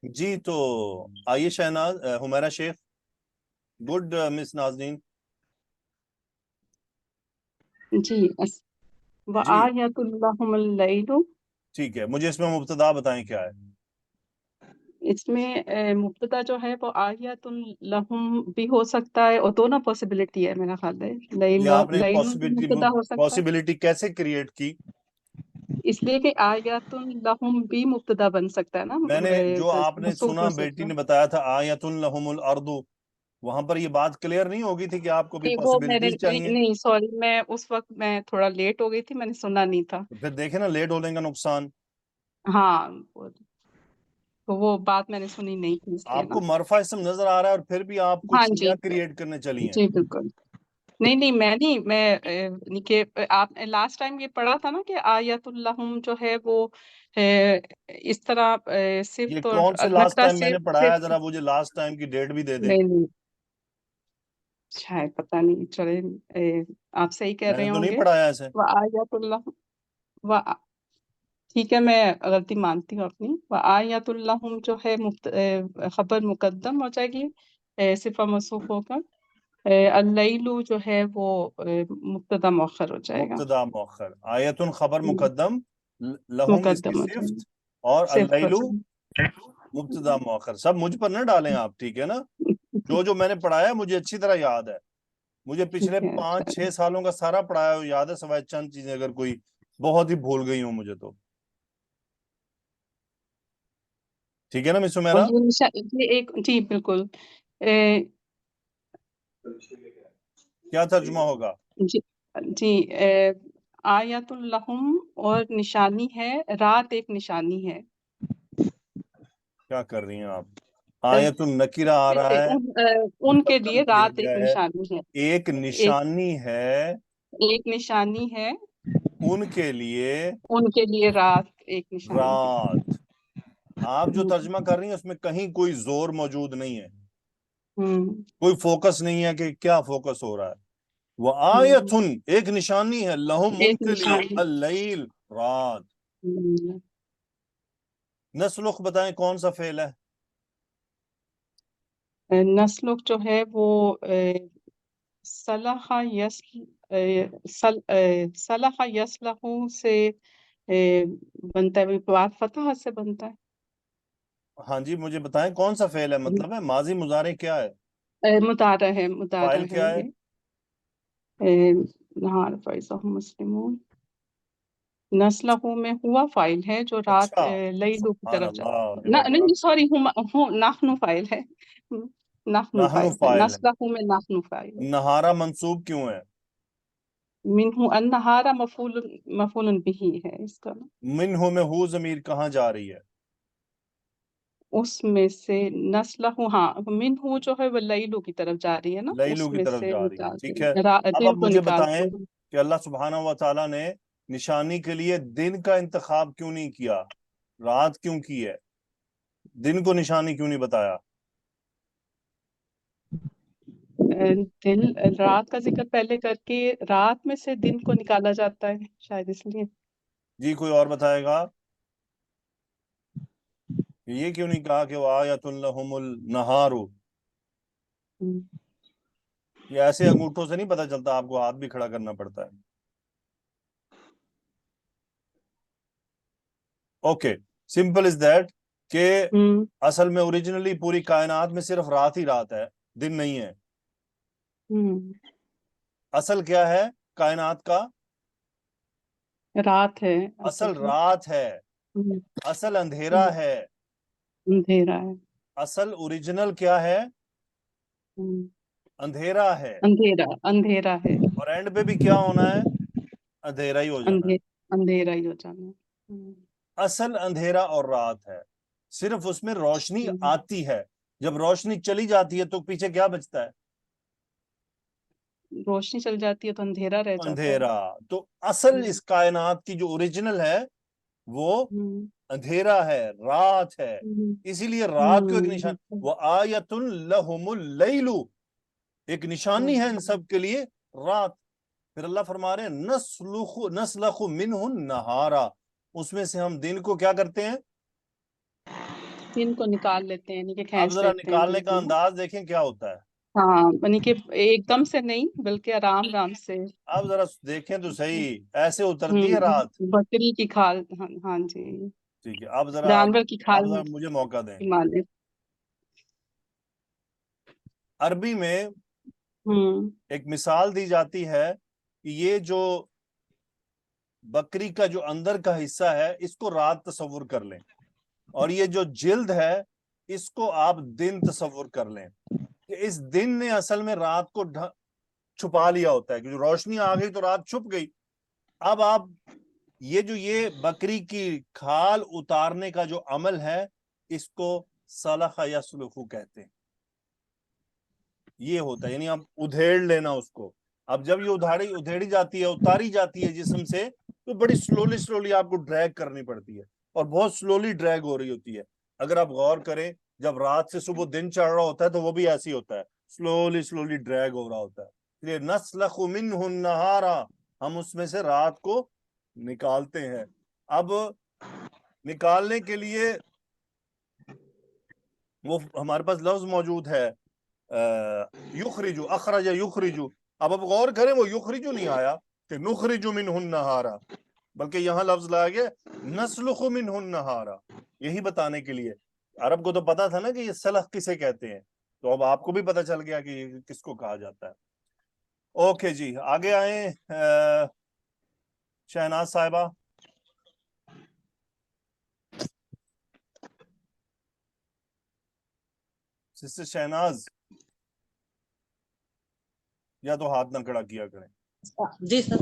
जी, तो आइए शहनाज, हुमैरा शेख। Good miss Nazneen. जी व जी, आयतुल्लाहुमुल लैलु, ठीक है। मुझे इसमें मुब्तदा बताएं क्या है। इसमें मुब्तदा जो है वो आयतुल लहुम भी हो सकता है, और दोनों पॉसिबिलिटी है मेरा ख्याल है। ये लैला आपने लैलुन भी मुब्तदा हो सकता है, पॉसिबिलिटी कैसे क्रिएट की? इसलिए कि आयतुल लहुम भी मुब्तदा बन सकता है ना, मैंने जो आपने मौसूफ सुना, हो बेटी सकता ने है। बताया था आयतुल लहुमुल अर्दु, वहां पर ये बात क्लियर नहीं होगी थी कि आपको भी नहीं वो मैंने पॉसिबिलिटीज चाहिए? नहीं सॉरी, मैं उस वक्त मैं थोड़ा लेट हो गई थी, मैंने सुना नहीं था। तो फिर देखे ना, लेट होने का नुकसान। हाँ तो वो बात मैंने सुनी नहीं थी इसलिए आपको ना। मरफा इसम नजर आ रहा है और फिर भी आप हाँ कुछ जी, नया क्रिएट करने चली हैं। जी बिल्कुल। नहीं नहीं मैं नहीं मैं के आप लास्ट टाइम ये पढ़ा था ना कि आयतुल्लाहुम जो है वो इस तरह सिर्फ ये तो कौन से लास्ट लगता टाइम मैंने सिर्फ पढ़ाया? सिर्फ जरा मुझे लास्ट टाइम की डेट भी दे दें। नहीं नहीं शायद पता नहीं चले, आप सही कह रहे मैंने तो नहीं होंगे। पढ़ाया ऐसे। व आयतुल्लाह व ठीक है, मैं गलती मानती हूँ अपनी। व आयतुल्लाहुम जो है खबर मुकद्दम हो जाएगी, सिफा मौसूफ होकर। अल्लैलु जो है वो मुब्तदा मुअख्खर हो जाएगा, मुब्तदा मुअख्खर, आयतुन खबर मुकद्दम, लहुम इसकी मुकद्दम हो जाएगा, सिफ्त, और सिफ्त हो अल्लैलु जाएगा। मुब्तदा मुअख्खर। सब मुझ पर न डालें आप, ठीक है ना। जो जो मैंने पढ़ाया है मुझे अच्छी तरह याद है। मुझे पिछले ठीक है 5-6 सालों का सारा पढ़ाया हुआ याद है, सवाए चंद चीजें अगर कोई बहुत ही भूल गई हूँ मुझे तो। ठीक है ना मिस और सुमेरा? ये एक जी बिल्कुल क्या तर्जुमा होगा? जी जी आयतुल लहुम और निशानी है, रात एक निशानी है। क्या कर रही हैं आप? आयतुन नकीरा आ रहा है, उनके लिए मुकद्दम किया रात एक गया है, निशानी है। एक निशानी है एक निशानी है उनके लिए रात एक निशानी है। रात। आप जो तर्जमा कर रही हैं उसमें कहीं कोई जोर मौजूद नहीं है, कोई फोकस नहीं है कि क्या फोकस हो रहा है। वो आयतुन एक निशानी है, लहुम एक उनके लिए, निशानी। अल-लैल रात। नस्लुख बताएं कौन सा फेल है? नस्लुक जो है वो सलहा सलहा यसलहू से बनता है, बात फतह से बनता है। हाँ जी, मुझे बताएं कौन सा फेल है, मतलब है माजी मुजारे क्या है, मुतारा है, मुतारा फाइल है क्या है? ये नहार फैज़ा मुस्लिमून। नस्लहू में हुआ फाइल है जो रात अच्छा, लैलू की सुभान तरफ अल्लाह, जाता है। नहीं सॉरी, नाहनु फाइल है, नाहनु नहनु फाइल है, फाइल है। नस्लहू में नाहनु फाइल है। नहारा मंसूब क्यों है? मिन्हु अन्नहारा मफूलन बिही है इसका। मिन्हु में हु जमीर कहाँ जा रही है? उसमें से नस्लहू, हाँ मिन्हु जो है वो लैलू की तरफ जा रही है ना, लैलू की उसमें तरफ से जा रही है, ठीक है। अब दिन आप को मुझे निकालते बताएं हैं। कि अल्लाह सुब्हानहू व तआला ने निशानी के लिए दिन का इंतखाब क्यों नहीं किया, रात क्यों की है, दिन को निशानी क्यों नहीं बताया? दिन रात का जिक्र पहले करके रात में से दिन को निकाला जाता है शायद इसलिए। जी कोई और बताएगा? ये क्यों नहीं कहा कि वायतुल लहुमुल नहारु? ये ऐसे अंगूठों से नहीं पता चलता, आपको हाथ भी खड़ा करना पड़ता है। ओके, सिंपल इज दैट कि असल में ओरिजिनली पूरी कायनात में सिर्फ रात ही रात है, दिन नहीं है। असल क्या है कायनात का? रात है, असल रात है, असल अंधेरा है, अंधेरा है, असल ओरिजिनल क्या है? अंधेरा है। अंधेरा है और एंड पे भी क्या होना है? अंधेरा ही हो जाना है। अंधेरा ही हो जाना है। असल अंधेरा और रात है, सिर्फ उसमें रोशनी आती है, जब रोशनी चली जाती है तो पीछे क्या बचता है? रोशनी चल जाती है तो अंधेरा रह जाता है। अंधेरा। तो असल इस कायनात की जो ओरिजिनल है वो अंधेरा है, रात है। इसीलिए रात को एक निशान, वो आयतुन लहुमुल लैलु, एक निशानी है इन सब के लिए रात। फिर अल्लाह फरमा रहे हैं नस्लखु मिन्हु नहारा, उसमें से हम दिन को क्या करते हैं? दिन को निकाल लेते हैं, यानी कि अब खींच जरा लेते हैं निकालने दिन का को। अंदाज देखें क्या होता है। हाँ, यानी कि एकदम से नहीं बल्कि आराम आराम से। अब जरा देखें तो सही, ऐसे उतरती है रात। बकरी की खाल, हाँ, हाँ जी, ठीक है, अब जरा जानवर की खाल अब जरा मुझे मौका दें। माने। अरबी में एक मिसाल दी जाती है कि ये जो बकरी का जो अंदर का हिस्सा है इसको रात तस्वुर कर लें, और ये जो जिल्द है इसको आप दिन तस्वुर कर लें कि इस दिन ने असल में रात को छुपा लिया होता है, कि जो रोशनी आ गई तो रात छुप गई। अब आप ये बकरी की खाल उतारने का जो अमल है इसको सलखा यसलुखु कहते हैं। ये होता है, यानी आप उधेड़ लेना उसको। अब जब ये उधेड़ी जाती है, उतारी जाती है जिस्म से, तो बड़ी स्लोली आपको ड्रैग करनी पड़ती है, और बहुत स्लोली ड्रैग हो रही होती है। अगर आप गौर करें, जब रात से सुबह दिन चढ़ रहा होता है तो वो भी ऐसी होता है, स्लोली ड्रैग हो रहा होता है। इसलिए नस्लखु मिन्हु नहारा, हम उसमें से रात को निकालते हैं। अब निकालने के लिए वो हमारे पास लफ्ज मौजूद है युखरिजु, अखरज युखरिजु। अब गौर करें, वो युखरिजु नहीं आया कि नुखरिजु मिन्हुन नहारा, बल्कि यहाँ लफ्ज लाया गया नस्लुखु मिन्हुन नहारा, यही बताने के लिए। अरब को तो पता था ना कि ये सलख किसे कहते हैं, तो अब आपको भी पता चल गया कि ये किसको कहा जाता है। ओके जी, आगे आए। शहनाज साहिबा, सिस्टर शहनाज, या तो हाथ ना खड़ा किया करें। जी सर।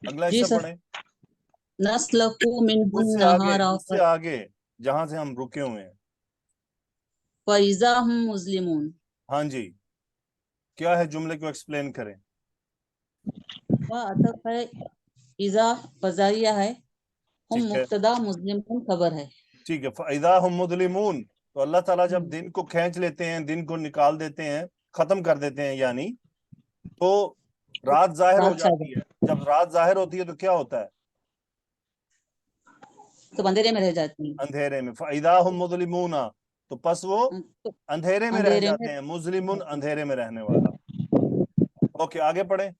अगला जी हिस्सा सर। पढ़ें। नस्लकु मिनहुन उससे नहारा आगे जहां से हम रुके हुए हैं। फइजा हम मुस्लिमून। हाँ जी, क्या है, जुमले को एक्सप्लेन करें। वह अतफ है, इजा फजाइया है, हम ठीक है, मुब्तदा मुस्लिमून खबर है। ठीक है। फइदा हम मुस्लिमून, तो अल्लाह ताला जब दिन को खींच लेते हैं, दिन को निकाल देते हैं, खत्म कर देते हैं, यानी तो रात जाहिर हो जाती है। जब रात जाहिर होती है तो क्या होता है, तो अंधेरे में रह जाती है। अंधेरे में। फइदा हम मुस्लिमूना, तो पस वो अंधेरे में रह अंधेरे जाते में। हैं। मुस्लिमुन अंधेरे में रहने वाला। ओके, आगे पढ़े।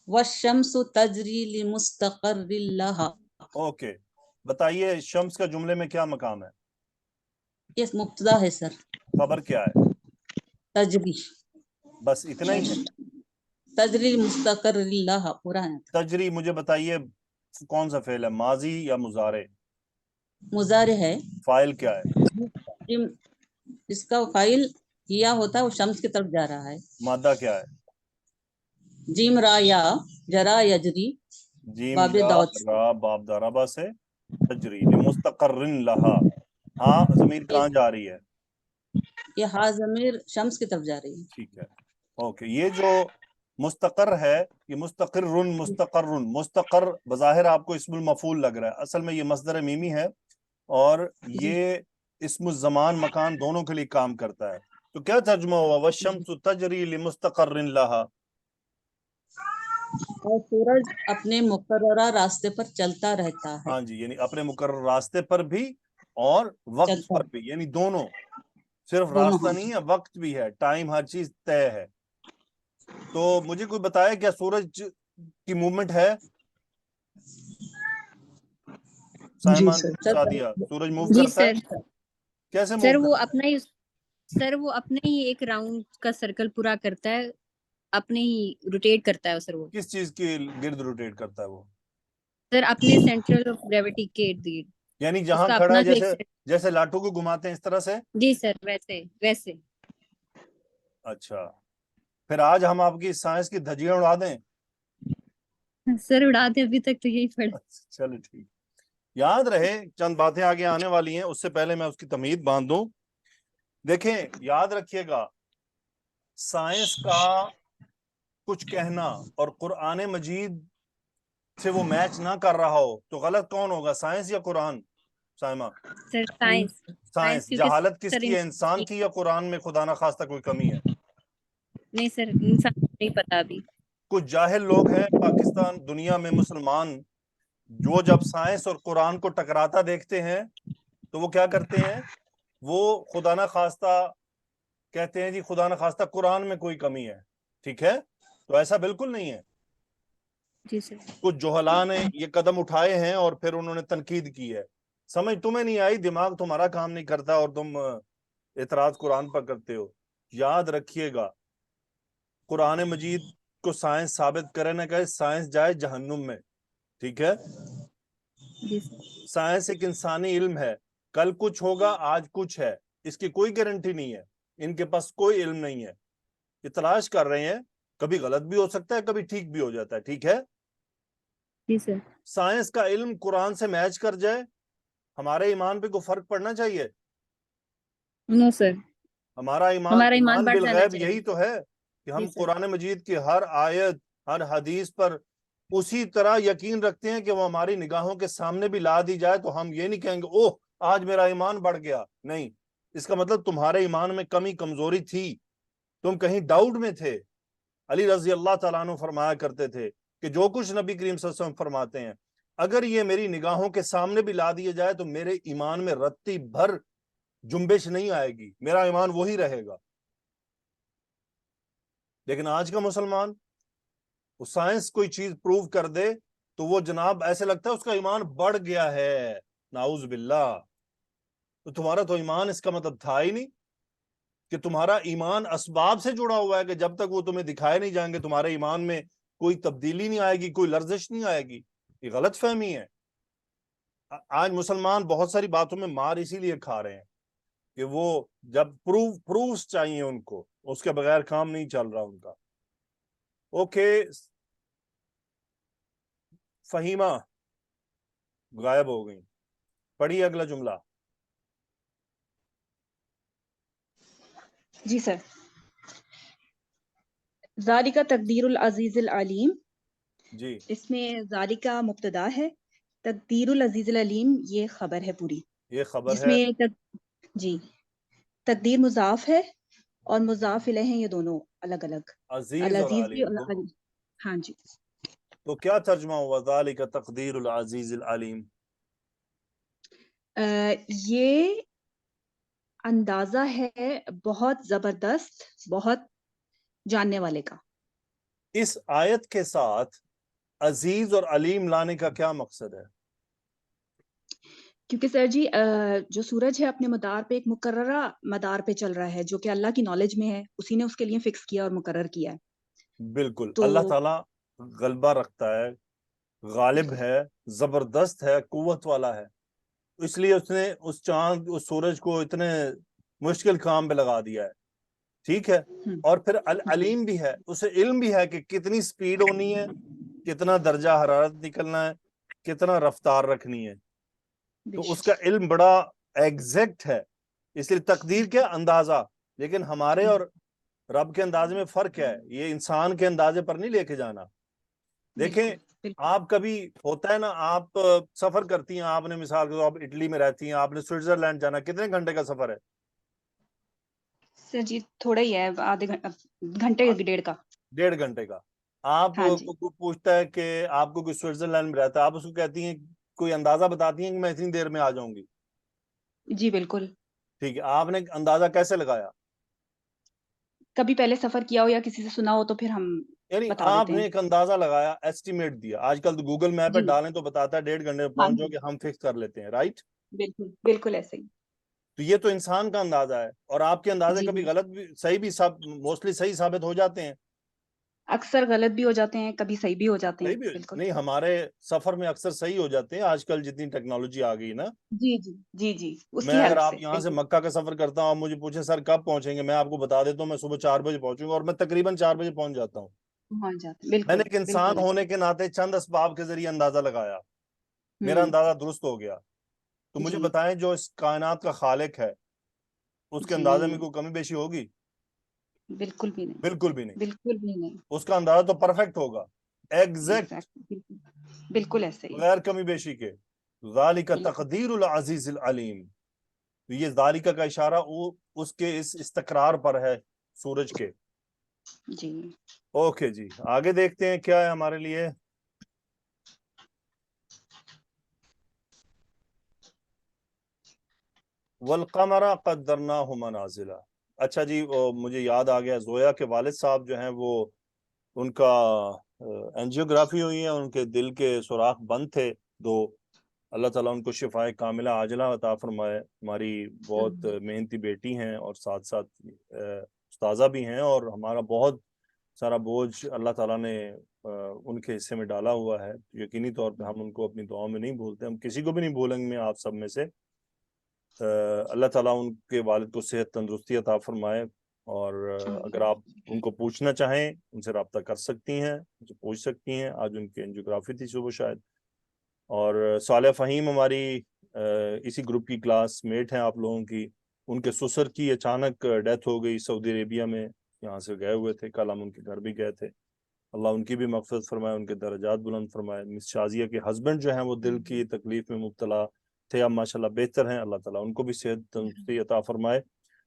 वशम्सु तजरी लिमुस्तक़र्रिन लहा। ओके, बताइए शम्स का जुमले में क्या मकाम है। ये मुब्तदा है सर। खबर क्या है, तजरी। बस इतना ही है। तजरी मुस्तक़र्रिन लहा पूरा है। तजरी, मुझे बताइए कौन सा फेल है, माजी या मुजारे। मुजारे है। फाइल क्या है, इसका फाइल किया होता है, वो शम्स की तरफ जा रहा है। मादा क्या है, जीम रा या जरा यजरी। जीम बाबे या दाऊद रा बाब दाराबा से तजरी मुस्तक़र्रिन लहा। हाँ, ज़मीर कहाँ जा रही है, ये हा ज़मीर शम्स की तरफ जा रही है। ठीक है। ओके, ये जो मुस्तकर है, ये मुस्तक़िर्रुन मुस्तक़र्रुन, मुस्तकर बज़ाहिर आपको इस्मुल मफ़ूल लग रहा है, असल में ये मस्दर मीमी है और ये इस्मुल ज़मान मकान दोनों के लिए काम करता है। तो क्या तर्जुमा हुआ, वश्शम्सु तजरी लिमुस्तक़र्रिन लहा। और सूरज अपने मुकर्ररा रास्ते पर चलता रहता है। हाँ जी, यानी अपने मुकर्रर रास्ते पर भी और वक्त पर भी, यानी दोनों, सिर्फ रास्ता नहीं है, वक्त भी है, टाइम, हर चीज तय है। तो मुझे कोई बताया क्या सूरज की मूवमेंट है, साइमन सादिया, सूरज मूव जी करता है, सर। कैसे मूव सर वो करता है? अपना ही सर वो अपने ही एक राउंड का सर्कल पूरा करता है, अपने ही रोटेट करता है सर। वो किस चीज के गिर्द रोटेट करता है वो, सर अपने सेंट्रल ऑफ ग्रेविटी के इर्द गिर्द। यानी जहां उसका खड़ा अपना है, जो जैसे जैसे लाटू को घुमाते हैं इस तरह से। जी सर, वैसे वैसे। अच्छा, फिर आज हम आपकी साइंस की धज्जियां उड़ा दें। सर उड़ाते, अभी तक तो यही पढ़ा। चलो ठीक, याद रहे, चंद बातें आगे आने वाली हैं, उससे पहले मैं उसकी तमीद बांध दूं। देखें, याद रखिएगा, साइंस का कुछ कहना और कुरान मजीद से वो मैच ना कर रहा हो तो गलत कौन होगा, साइंस या Quran. Saima, sir science. Science. क्योंकि जहालत सर किसकी है, इंसान की या कुरान में खुदा ना खास्ता कोई कमी है। नहीं सर, इंसान नहीं पता अभी। कुछ जाहिल लोग हैं पाकिस्तान दुनिया में मुसलमान, जो जब साइंस और कुरान को टकराता देखते हैं तो वो क्या करते हैं, वो खुदा ना खास्ता कहते हैं जी, खुदा ना खास्ता कुरान में कोई कमी है। ठीक है, तो ऐसा बिल्कुल नहीं है। जी सर। कुछ जोहला ने ये कदम उठाए हैं और फिर उन्होंने तनकीद की है, समझ तुम्हें नहीं आई, दिमाग तुम्हारा काम नहीं करता और तुम इतराज कुरान पर करते हो। याद रखिएगा, कुरान मजीद को साइंस साबित करे ना करे, साइंस जाए जहन्नुम में। ठीक है, साइंस एक इंसानी इल्म है, कल कुछ होगा, आज कुछ है, इसकी कोई गारंटी नहीं है, इनके पास कोई इल्म नहीं है, ये तलाश कर रहे हैं, कभी गलत भी हो सकता है, कभी ठीक भी हो जाता है। ठीक है, जी सर। साइंस का इल्म कुरान से मैच कर जाए, हमारे ईमान पे कोई फर्क पड़ना चाहिए। नो सर, हमारा हमारा ईमान बढ़ जाना बिलगैब चाहिए। यही तो है कि हम जी सर। कुरान मजीद की हर आयत, हर हदीस पर उसी तरह यकीन रखते हैं कि वो हमारी निगाहों के सामने भी ला दी जाए तो हम ये नहीं कहेंगे ओह आज मेरा ईमान बढ़ गया। नहीं, इसका मतलब तुम्हारे ईमान में कमी कमजोरी थी, तुम कहीं डाउट में थे। अली रजी अल्लाह तआला अन्हु फरमाया करते थे कि जो कुछ नबी करीम सल्लल्लाहु अलैहि वसल्लम फरमाते हैं, अगर ये मेरी निगाहों के सामने भी ला दिया जाए तो मेरे ईमान में रत्ती भर जुम्बिश नहीं आएगी, मेरा ईमान वही रहेगा। लेकिन आज का मुसलमान, वो साइंस कोई चीज प्रूव कर दे तो वो जनाब ऐसे लगता है उसका ईमान बढ़ गया है, नाउज बिल्ला। तो तुम्हारा तो ईमान इसका मतलब था ही नहीं। کہ تمہارا ایمان اسباب سے جڑا ہوا ہے کہ جب تک وہ تمہیں دکھائے نہیں جائیں گے تمہارے ایمان میں کوئی تبدیلی نہیں آئے گی، کوئی لرزش نہیں آئے گی. یہ غلط فہمی ہے. آج مسلمان بہت ساری باتوں میں مار اسی لیے کھا رہے ہیں کہ وہ جب پروفز چاہیے ان کو، اس کے بغیر کام نہیں چل رہا ان کا. اوکے، فہیمہ غائب ہو گئی. پڑھیے اگلا جملہ. جی سر. ذالک تقدیر العزیز العلیم. جی، اس میں ذالک مبتدا ہے، تقدیر العزیز العلیم یہ خبر ہے پوری، یہ خبر جس ہے. میں جی تقدیر مضاف ہے اور مضاف الیہ ہیں، یہ دونوں الگ الگ، عزیز اور العزیز بھی علیم دونوں. ہاں جی. تو کیا ترجمہ ہوا ذالک تقدیر العزیز العلیم؟ یہ اندازہ ہے بہت زبردست، بہت جاننے والے کا. اس آیت کے ساتھ عزیز اور علیم لانے کا کیا مقصد ہے؟ کیونکہ سر جی جو سورج ہے اپنے مدار پہ ایک مقررہ مدار پہ چل رہا ہے جو کہ اللہ کی نالج میں ہے، اسی نے اس کے لیے فکس کیا اور مقرر کیا ہے. بالکل. تو اللہ تعالیٰ غلبہ رکھتا ہے، غالب ہے، زبردست ہے، قوت والا ہے. اس لیے اس نے اس چاند، اس سورج کو اتنے مشکل کام پہ لگا دیا ہے. ٹھیک ہے. اور پھر علیم بھی ہے، اسے علم بھی ہے کہ کتنی سپیڈ ہونی ہے، کتنا درجہ حرارت نکلنا ہے، کتنا رفتار رکھنی ہے. تو اس کا علم بڑا ایگزیکٹ ہے. اس لیے تقدیر کیا اندازہ. لیکن ہمارے اور رب کے اندازے میں فرق ہے. یہ انسان کے اندازے پر نہیں لے کے جانا. دیکھیں، آپ کبھی ہوتا ہے نا، آپ سفر کرتی ہیں، آپ نے مثال کے طور آپ اٹلی میں رہتی ہیں، آپ نے سوئٹزرلینڈ جانا، کتنے گھنٹے کا سفر ہے؟ سر جی تھوڑا ہی ہے، آدھے گھنٹے 1.5 کا. 1.5 گھنٹے کا. آپ کو پوچھتا ہے کہ آپ کو کوئی سوئٹزرلینڈ میں رہتا ہے، آپ اس کو کہتی ہیں، کوئی اندازہ بتاتی ہیں کہ میں اتنی دیر میں آ جاؤں گی. جی بالکل. ٹھیک ہے. آپ نے اندازہ کیسے لگایا؟ کبھی پہلے سفر کیا ہو یا کسی سے سنا ہو تو پھر ہم یعنی بتا آپ دیتے نے ہیں. ایک اندازہ لگایا، ایسٹیمیٹ دیا. آج کل تو گوگل میپ پہ جی ڈالیں تو بتاتا ہے 1.5 گھنٹے میں ہاں پہنچ جی جاؤ گے، ہم فکس کر لیتے ہیں. رائٹ. بالکل بالکل ایسے ہی. تو یہ تو انسان کا اندازہ ہے. اور آپ کے اندازے جی کبھی غلط بھی، صحیح بھی، موسٹلی صحیح ثابت ہو جاتے ہیں. اکثر غلط بھی ہو جاتے ہیں، کبھی صحیح بھی ہو جاتے ہیں. صحیح بھی بالکل. نہیں، ہمارے سفر میں اکثر صحیح ہو جاتے ہیں. آج کل جتنی ٹیکنالوجی آ گئی نا، جی جی جی جی اس میں کی اگر ہیلپ آپ سے یہاں سے بالکل مکہ کا سفر کرتا ہوں، آپ مجھے پوچھیں سر کب پہنچیں گے، میں آپ کو بتا دیتا ہوں میں صبح 4 بجے پہنچوں گا، اور میں تقریباً 4 بجے پہنچ جاتا ہوں. پہنچ جاتے ہیں. میں نے بالکل ایک انسان بالکل. ہونے کے ناطے چند اسباب کے ذریعے اندازہ لگایا، میرا ہوں اندازہ درست ہو گیا. تو مجھے جی بتائیں، جو اس کائنات کا خالق ہے، اس کے جی اندازے میں کوئی کمی بیشی ہوگی؟ بالکل بھی نہیں. بالکل بھی نہیں. بالکل بھی نہیں. اس کا اندازہ تو پرفیکٹ ہوگا، ایگزیکٹ، بالکل بالکل ایسے ہی. بغیر کمی بیشی کے. ذالک بالکل. تقدیر العزیز العلیم. تو یہ ذالک کا اشارہ اس کے اس استقرار پر ہے سورج کے. جی اوکے جی، آگے دیکھتے ہیں کیا ہے ہمارے لیے. والقمر قدرناہ منازل. اچھا جی، مجھے یاد آ گیا، زویا کے والد صاحب جو ہیں، وہ ان کا اینجیوگرافی ہوئی ہے، ان کے دل کے سوراخ بند تھے 2. اللہ تعالیٰ ان کو شفائے کاملہ عاجلہ عطا فرمائے. ہماری بہت محنتی بیٹی ہیں اور ساتھ ساتھ استاذہ بھی ہیں، اور ہمارا بہت سارا بوجھ اللہ تعالیٰ نے ان کے حصے میں ڈالا ہوا ہے. یقینی طور پہ ہم ان کو اپنی دعاؤں میں نہیں بھولتے، ہم کسی کو بھی نہیں بھولیں گے آپ سب میں سے. اللہ تعالیٰ ان کے والد کو صحت تندرستی عطا فرمائے. اور اگر آپ ان کو پوچھنا چاہیں، ان سے رابطہ کر سکتی ہیں، ان سے پوچھ سکتی ہیں. آج ان کی اینجیوگرافی تھی صبح شاید. اور صالح فہیم ہماری اسی گروپ کی کلاس میٹ ہیں آپ لوگوں کی. ان کے سسر کی اچانک ڈیتھ ہو گئی سعودی عربیہ میں، یہاں سے گئے ہوئے تھے، کل ہم ان کے گھر بھی گئے تھے. اللہ ان کی بھی مغفرت فرمائے، ان کے درجات بلند فرمائے. مس شازیہ کے ہسبینڈ جو ہیں وہ دل کی تکلیف میں مبتلا تھے، اب ماشاءاللہ بہتر ہیں. اللہ تعالیٰ ان کو بھی صحت تندرستی عطا فرمائے.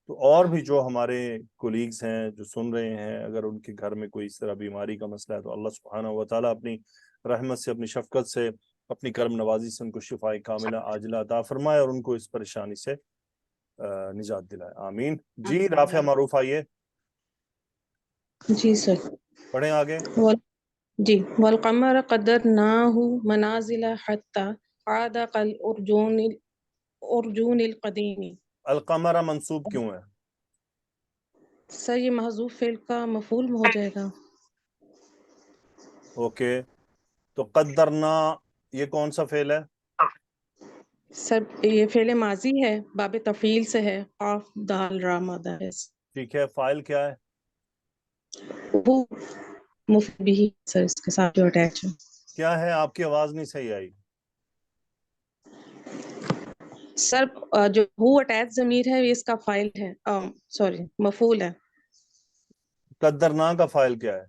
تو اور بھی جو ہمارے کولیگز ہیں جو سن رہے ہیں، اگر ان کے گھر میں کوئی اس طرح بیماری کا مسئلہ ہے تو اللہ سبحانہ و تعالیٰ اپنی رحمت سے، اپنی شفقت سے، اپنی کرم نوازی سے ان کو شفائے کاملہ عاجلہ عطا فرمائے اور ان کو اس پریشانی سے نجات دلائے. آمین. جی رافعہ معروف آئیے جی سر. پڑھیں آگے. جی. والقمر قدرناہ منازل حتی عاد کالعرجون القدیم. القمر منصوب کیوں ہے؟ सर ये महजूफ फेल का मफूल हो जाएगा। ओके, तो कद्दरना ये कौन सा फेल है? सर ये फेल माजी है, बाब तफील से है, काफ दाल रा मादा है। ठीक है, फाइल क्या है? वो मुफ्त भी सर इसके साथ जो अटैच है। क्या है? आपकी आवाज नहीं सही आई। सर जो हु अटैच जमीर है ये इसका फाइल है, सॉरी मफूल है। कद्दरना का फाइल क्या है?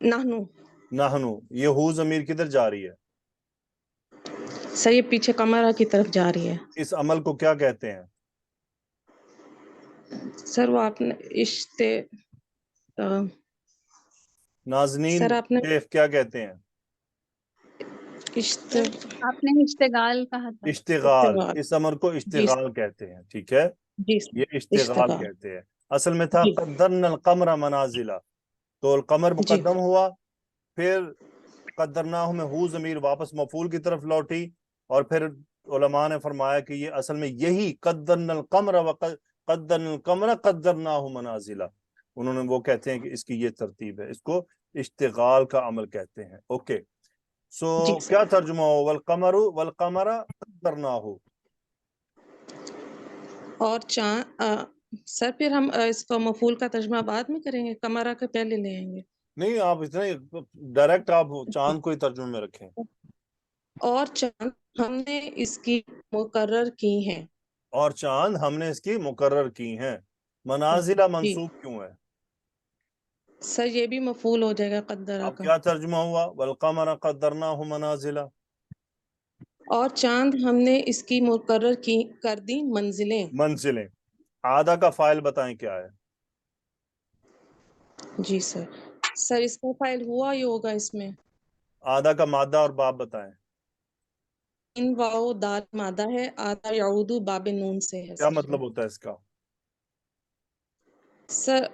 नाहनु। नाहनु, ये हु जमीर किधर जा रही है? सर ये पीछे कमरा की तरफ जा रही है। इस अमल को क्या कहते हैं? सर वो आपने नाजनीन सर आपने शेफ क्या कहते हैं? आपने इश्तिगाल कहा था। इश्तिगाल, इस अमर को इश्तिगाल कहते हैं। ठीक है, ये इश्तिगाल कहते हैं। असल में था कद्दरनल कमरा मनाजिला, तो कमर मुकद्दम हुआ, फिर कद्दरनाहु में हु ज़मीर वापस मफूल की तरफ लौटी, और फिर उलमा ने फरमाया कि ये असल में यही कद्दरनल कमरा व कद्दरनल कमरा कद्दरनाहु मनाजिला, उन्होंने वो कहते हैं कि इसकी ये तरतीब है, इसको इश्तिगाल का अमल कहते हैं। ओके, सो क्या तर्जुमा हो? वल कमरु वल कमरा कद्दरनाहु। और सर फिर हम इसका मफूल का तर्जुमा बाद में करेंगे, कमरा के पहले ले आएंगे? नहीं, आप इतने डायरेक्ट आप चांद को ही तर्जुमे में रखें। और चांद हमने इसकी मुकर्रर की हैं। और चांद हमने इसकी मुकर्रर की हैं। मनाजिला मंसूब क्यों है? सर ये भी मफूल हो जाएगा कद्दरा अब का। क्या तर्जुमा हुआ? वल कमरा कद्दरनाहु मनाजिला। और चांद हमने इसकी मुकर्रर की कर दी मंजिलें। मंजिलें। आधा का फाइल बताएं क्या है? जी सर, सर इसका फाइल हुआ ही होगा इसमें। आधा का मादा और बाब बताएं। इन वाओ दाल मादा है, आधा यऊदु बाबे नून से है। क्या मतलब होता है इसका? सर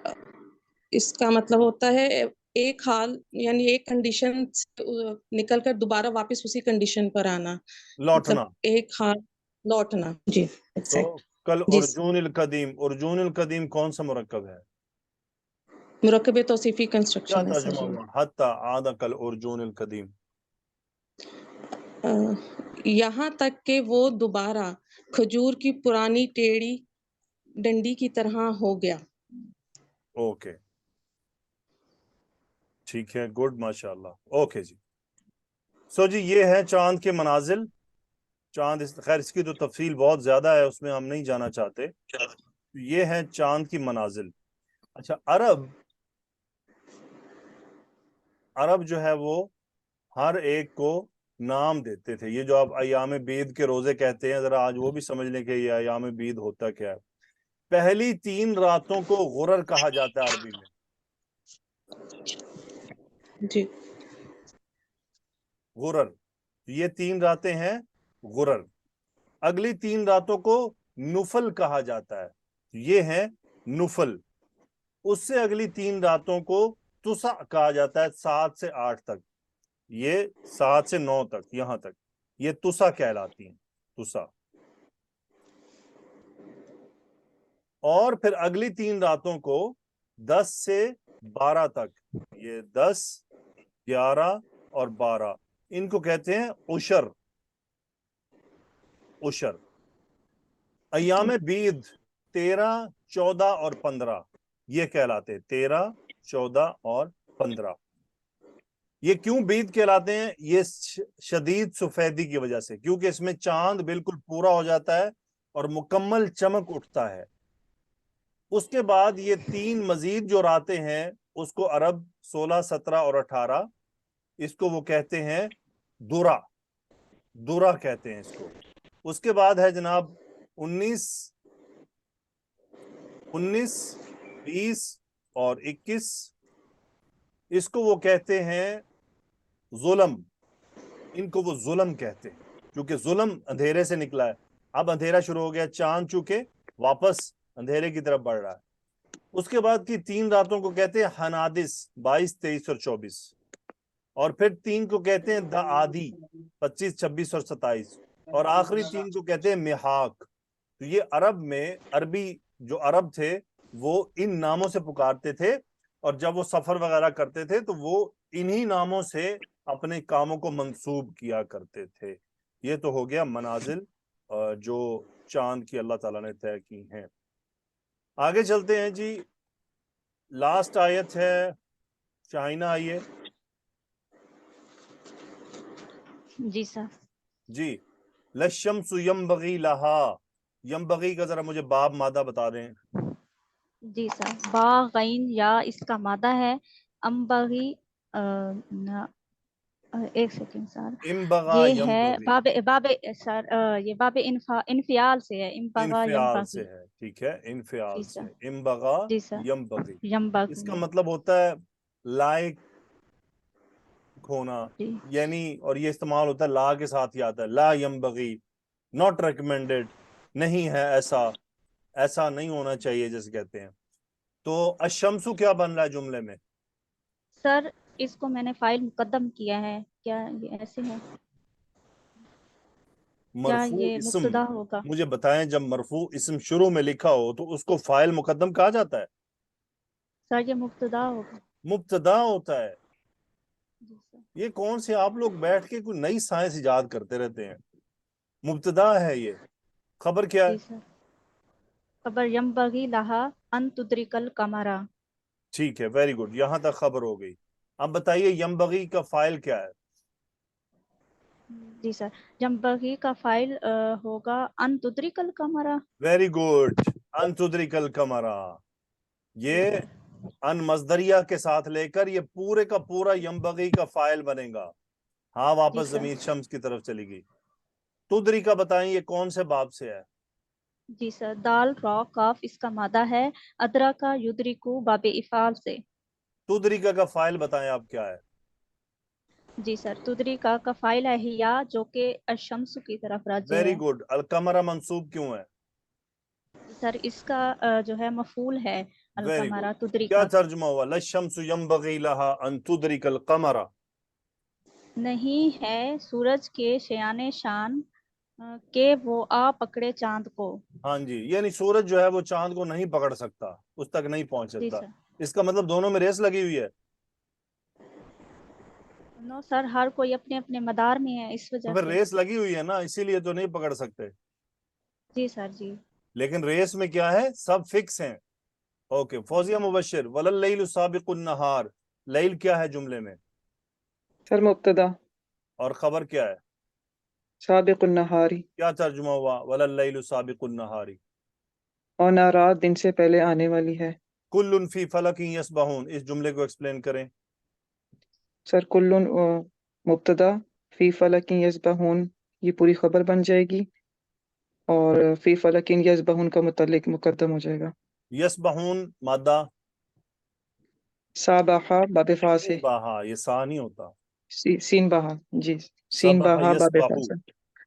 इसका मतलब होता है एक हाल, यानी एक कंडीशन निकल कर दोबारा वापस उसी कंडीशन पर आना, लौटना। मतलब एक हाल लौटना। जी तो कल उर्जूनिल कदीम, उर्जूनिल कदीम कौन सा मुरक्कब है? मुरक्कब तौसीफी क्या कंस्ट्रक्शन है तर्जुमा सर। हुआ? हत्ता आदा कल उर्जूनिल कदीम। यहाँ तक कि वो दोबारा खजूर की पुरानी टेढ़ी डंडी की तरह हो गया। ओके, ठीक है, गुड, माशाल्लाह। ओके जी, सो जी ये है चांद के मनाजिल। चांद खैर इसकी तो तफसील बहुत ज्यादा है, उसमें हम नहीं जाना चाहते। ये है चांद की मनाजिल। अच्छा, अरब जो है वो हर एक को नाम देते थे। ये जो आप अयाम बीद के रोजे कहते हैं, जरा आज वो भी समझ लें कि ये अयाम बीद होता क्या है। पहली 3 रातों को गुरर कहा जाता है अरबी में। जी, गुरर, ये 3 रातें हैं गुरर। अगली 3 रातों को नुफल कहा जाता है, ये है नुफल। उससे अगली 3 रातों को तुसा कहा जाता है, 7 से 8 तक, ये 7 से 9 तक, यहां तक ये तुसा कहलाती हैं, तुसा। और फिर अगली 3 रातों को 10 से 12 तक, ये 10, 11 और 12, इनको कहते हैं उशर। उशर। अयाम बीद 13, 14 और 15 ये कहलाते हैं, 13, 14 और 15। ये क्यों बीद कहलाते हैं? ये शदीद सफेदी की वजह से, क्योंकि इसमें चांद बिल्कुल पूरा हो जाता है और मुकम्मल चमक उठता है। उसके बाद ये 3 मजीद जो रातें हैं, उसको अरब 16, 17 और 18, इसको वो कहते हैं दुरा। दुरा कहते हैं इसको। उसके बाद है जनाब 19, 20 और 21, इसको वो कहते हैं जुल्म। इनको वो जुल्म कहते हैं, क्योंकि जुल्म अंधेरे से निकला है। अब अंधेरा शुरू हो गया, चांद चूंकि वापस अंधेरे की तरफ बढ़ रहा है। उसके बाद की 3 रातों को कहते हैं हनादिस, 22, 23 और 24। और फिर 3 को कहते हैं द आदि, 25, 26 और 27। और आखिरी 3 को कहते हैं मिहाक। तो ये अरब में, अरबी जो अरब थे وہ ان ناموں سے پکارتے تھے، اور جب وہ سفر وغیرہ کرتے تھے تو وہ انہی ناموں سے اپنے کاموں کو منسوب کیا کرتے تھے۔ یہ تو ہو گیا منازل جو چاند کی اللہ تعالیٰ نے طے کی ہیں۔ آگے چلتے ہیں جی، لاسٹ آیت ہے، شاہینہ آئیے جی سر۔ جی، لَلشَّمْسُ يَنبَغِي لَهَا، ينبغی کا ذرا مجھے باب مادہ بتا دیں۔ جی سر، با غین یا اس کا مادہ ہے، امبغی ایک سیکنڈ سر، امبغا یہ ہے ينبغی، باب سر، یہ باب انفعال سے ہے، امبغا انفعال سے یمبغی۔ ہے، ٹھیک ہے، انفعال جی سے، سر، امبغا جی سر، ينبغی، اس کا یمبغی، مطلب ہوتا ہے لائق ہونا، جی یعنی، اور یہ استعمال ہوتا ہے لا کے ساتھ ہی آتا ہے، لا ينبغی، ناٹ ریکمینڈڈ، نہیں ہے ایسا، ایسا نہیں ہونا چاہیے جیسے کہتے ہیں۔ تو الشمسو کیا بن رہا ہے جملے میں؟ سر، اس کو میں نے فائل مقدم کیا ہے، کیا یہ ایسے ہے؟ کیا مرفوع یہ اسم، مبتدا ہوگا؟ مجھے بتائیں، جب مرفوع اسم شروع میں لکھا ہو تو اس کو فاعل مقدم کہا جاتا ہے؟ سر یہ مبتدا ہوگا۔ مبتدا ہوتا ہے۔ جی سر، یہ کون سے آپ لوگ بیٹھ کے کوئی نئی سائنس ایجاد کرتے رہتے ہیں؟ مبتدا ہے یہ۔ خبر کیا ہے؟ جی سر، خبر یمبغی لہا ان تدرک القمر۔ ٹھیک ہے، ویری گڈ، یہاں تک خبر ہو گئی۔ اب بتائیے یمبغی کا فاعل کیا ہے؟ جی سر، یمبغی کا فائل ہوگا ان تدرک القمر۔ ویری گڈ، ان تدرک القمر، جی یہ سر، ان مصدریہ کے ساتھ لے کر یہ پورے کا پورا یمبغی کا فاعل بنے گا۔ ہاں، جی واپس سر، ضمیر شمس کی طرف چلی گئی۔ تدری کا بتائیں یہ کون سے باب سے ہے؟ جی سر، دال را کاف اس کا مادہ ہے، ادرا کا یدرکو باب افعال سے۔ تدریکا کا فاعل بتائیں آپ کیا ہے؟ جی سر، تدریکا کا فائل ہے ہیا، جو کہ الشمس کی طرف راجع ویری ہے۔ گڈ، القمر منصوب کیوں ہے؟ سر اس کا جو ہے مفعول ہے، ویری گڈ، القمر کیا تدریکا کا۔ ترجمہ ہوا؟ للشمس ينبغي لها ان تدرك القمر۔ نہیں ہے سورج کے شیان شان کہ وہ آ پکڑے چاند کو۔ ہاں جی، یعنی سورج جو ہے وہ چاند کو نہیں پکڑ سکتا، اس تک نہیں پہنچ جی سکتا۔ سر، اس کا مطلب دونوں میں ریس لگی ہوئی ہے۔ نو سر، ہر کوئی اپنے اپنے مدار میں ہے، اس تو وجہ پھر سے۔ ریس لگی ہوئی ہے نا، اسی لیے تو نہیں پکڑ سکتے۔ جی سر، جی لیکن ریس میں کیا ہے؟ سب فکس ہیں۔ اوکے، فوزیہ مبشر، ولللیل سابق النہار، لیل کیا ہے جملے میں؟ سر مبتدا، اور خبر کیا ہے؟ سابق النہاری، کیا ترجمہ ہوا ولللیل سابق النہاری؟ اور نہ رات دن سے پہلے آنے والی ہے۔ کل فی فلک یسبحون، اس جملے کو ایکسپلین کریں۔ سر کل مبتدا، فی فلک یسبحون یہ پوری خبر بن جائے گی، اور فی فلک یسبحون کا متعلق مقدم ہو جائے گا۔ یسبحون مادہ سابحہ باب فا سے، باہا، یہ سا نہیں ہوتا، سین بہا، جی سین سبح بہا باب فا یسبحو، سے۔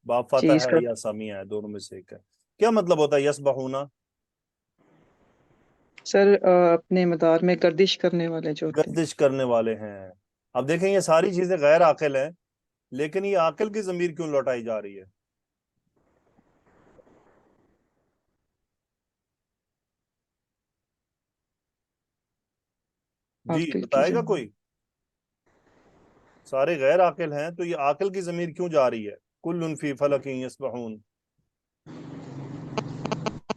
باب جی فتح اس ہے کا یا سمیع ہے، دونوں میں سے ایک ہے۔ کیا مطلب ہوتا ہے یسبحونا؟ سر اپنے مدار میں گردش کرنے والے جو ہوتے ہیں۔ گردش کرنے والے ہیں۔ اب دیکھیں یہ ساری چیزیں غیر عاقل ہیں، لیکن یہ عاقل کی ضمیر کیوں لوٹائی جا رہی ہے؟ جی عاقل کی بتائے گا جمع، کوئی؟ سارے غیر عاقل ہیں تو یہ عاقل کی ضمیر کیوں جا رہی ہے؟ کل فی فلک یسبحون۔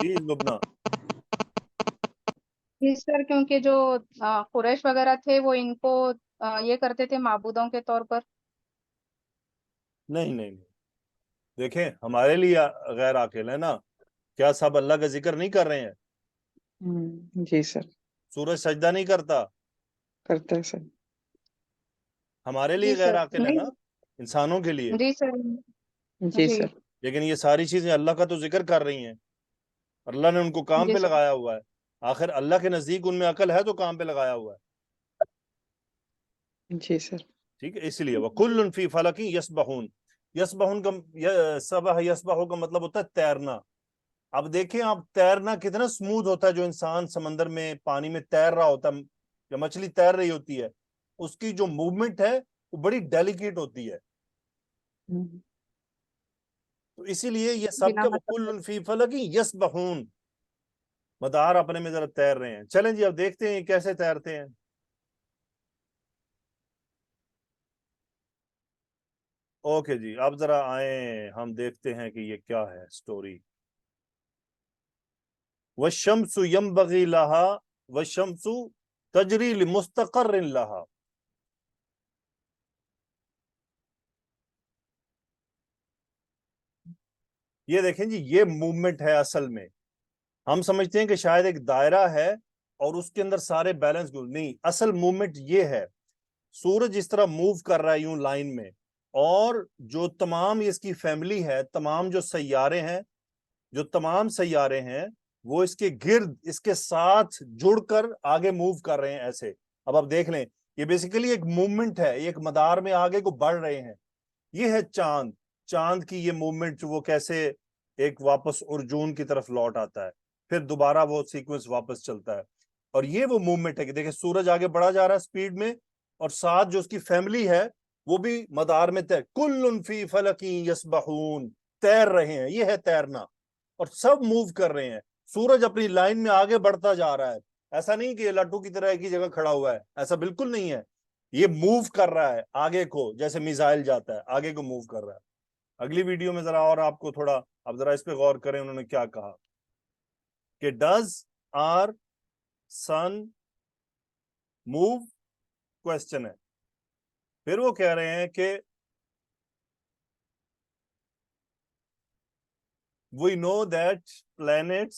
جی لبنہ، جی سر، کیونکہ جو قریش وغیرہ تھے وہ ان کو یہ کرتے تھے معبودوں کے طور پر۔ نہیں نہیں نہیں، دیکھیں ہمارے لیے غیر عاقل ہے نا، کیا سب اللہ کا ذکر نہیں کر رہے ہیں؟ جی سر، سورج سجدہ نہیں کرتا، کرتا ہے سر۔ ہمارے جی لیے غیر سر، عاقل ہے نا، انسانوں کے لیے۔ جی سر، جی جی سر، لیکن یہ ساری چیزیں اللہ کا تو ذکر کر رہی ہیں، اور اللہ نے ان کو کام جی پہ سر، لگایا ہوا ہے۔ آخر اللہ کے نزدیک ان میں عقل ہے تو کام پہ لگایا ہوا ہے، جی سر، ٹھیک ہے، اس لیے وَكُلٌ فِي فَلَكٍ يَسْبَحُونَ، یسبحون کا سبح یسبحو کا مطلب ہوتا ہے تیرنا۔ اب دیکھیں آپ، تیرنا کتنا سموتھ ہوتا ہے، جو انسان سمندر میں پانی میں تیر رہا ہوتا ہے یا مچھلی تیر رہی ہوتی ہے، اس کی جو موومنٹ ہے وہ بڑی ڈیلیکیٹ ہوتی ہے۔ تو اسی لیے یہ سب بنا کے مطلب وَكُلٌ فِي فَلَكٍ يَسْبَحُونَ، مدار اپنے میں ذرا تیر رہے ہیں. چلیں جی اب دیکھتے ہیں کیسے تیرتے ہیں. اوکے جی اب ذرا آئیں ہم دیکھتے ہیں کہ یہ کیا ہے سٹوری. والشمس ينبغي لها والشمس تجری لمستقر لها. یہ دیکھیں جی یہ موومنٹ ہے اصل میں. ہم سمجھتے ہیں کہ شاید ایک دائرہ ہے اور اس کے اندر سارے بیلنس نہیں. اصل موومنٹ یہ ہے سورج اس طرح موو کر رہا ہے یوں لائن میں, اور جو تمام اس کی فیملی ہے, تمام جو تمام سیارے ہیں وہ اس کے گرد اس کے ساتھ جڑ کر آگے موو کر رہے ہیں ایسے. اب آپ دیکھ لیں یہ بیسیکلی ایک موومنٹ ہے, ایک مدار میں آگے کو بڑھ رہے ہیں. یہ ہے چاند کی یہ موومنٹ وہ کیسے ایک واپس ارجون کی طرف لوٹ آتا ہے, پھر دوبارہ وہ سیکوینس واپس چلتا ہے. اور یہ وہ موومنٹ ہے کہ دیکھیں سورج آگے بڑھا جا رہا ہے سپیڈ میں, اور ساتھ جو اس کی فیملی ہے وہ بھی مدار میں کل فی فلک یسبحون, تیر رہے ہیں. یہ ہے تیرنا, اور سب موو کر رہے ہیں. سورج اپنی لائن میں آگے بڑھتا جا رہا ہے. ایسا نہیں کہ یہ لٹو کی طرح ایک ہی جگہ کھڑا ہوا ہے, ایسا بالکل نہیں ہے. یہ موو کر رہا ہے آگے کو, جیسے میزائل جاتا ہے آگے کو موو کر رہا ہے. اگلی ویڈیو میں ذرا اور آپ کو تھوڑا اب ذرا اس پہ غور کریں انہوں نے کیا کہا کہ does our sun move, question ہے. پھر وہ کہہ رہے ہیں کہ we know that planets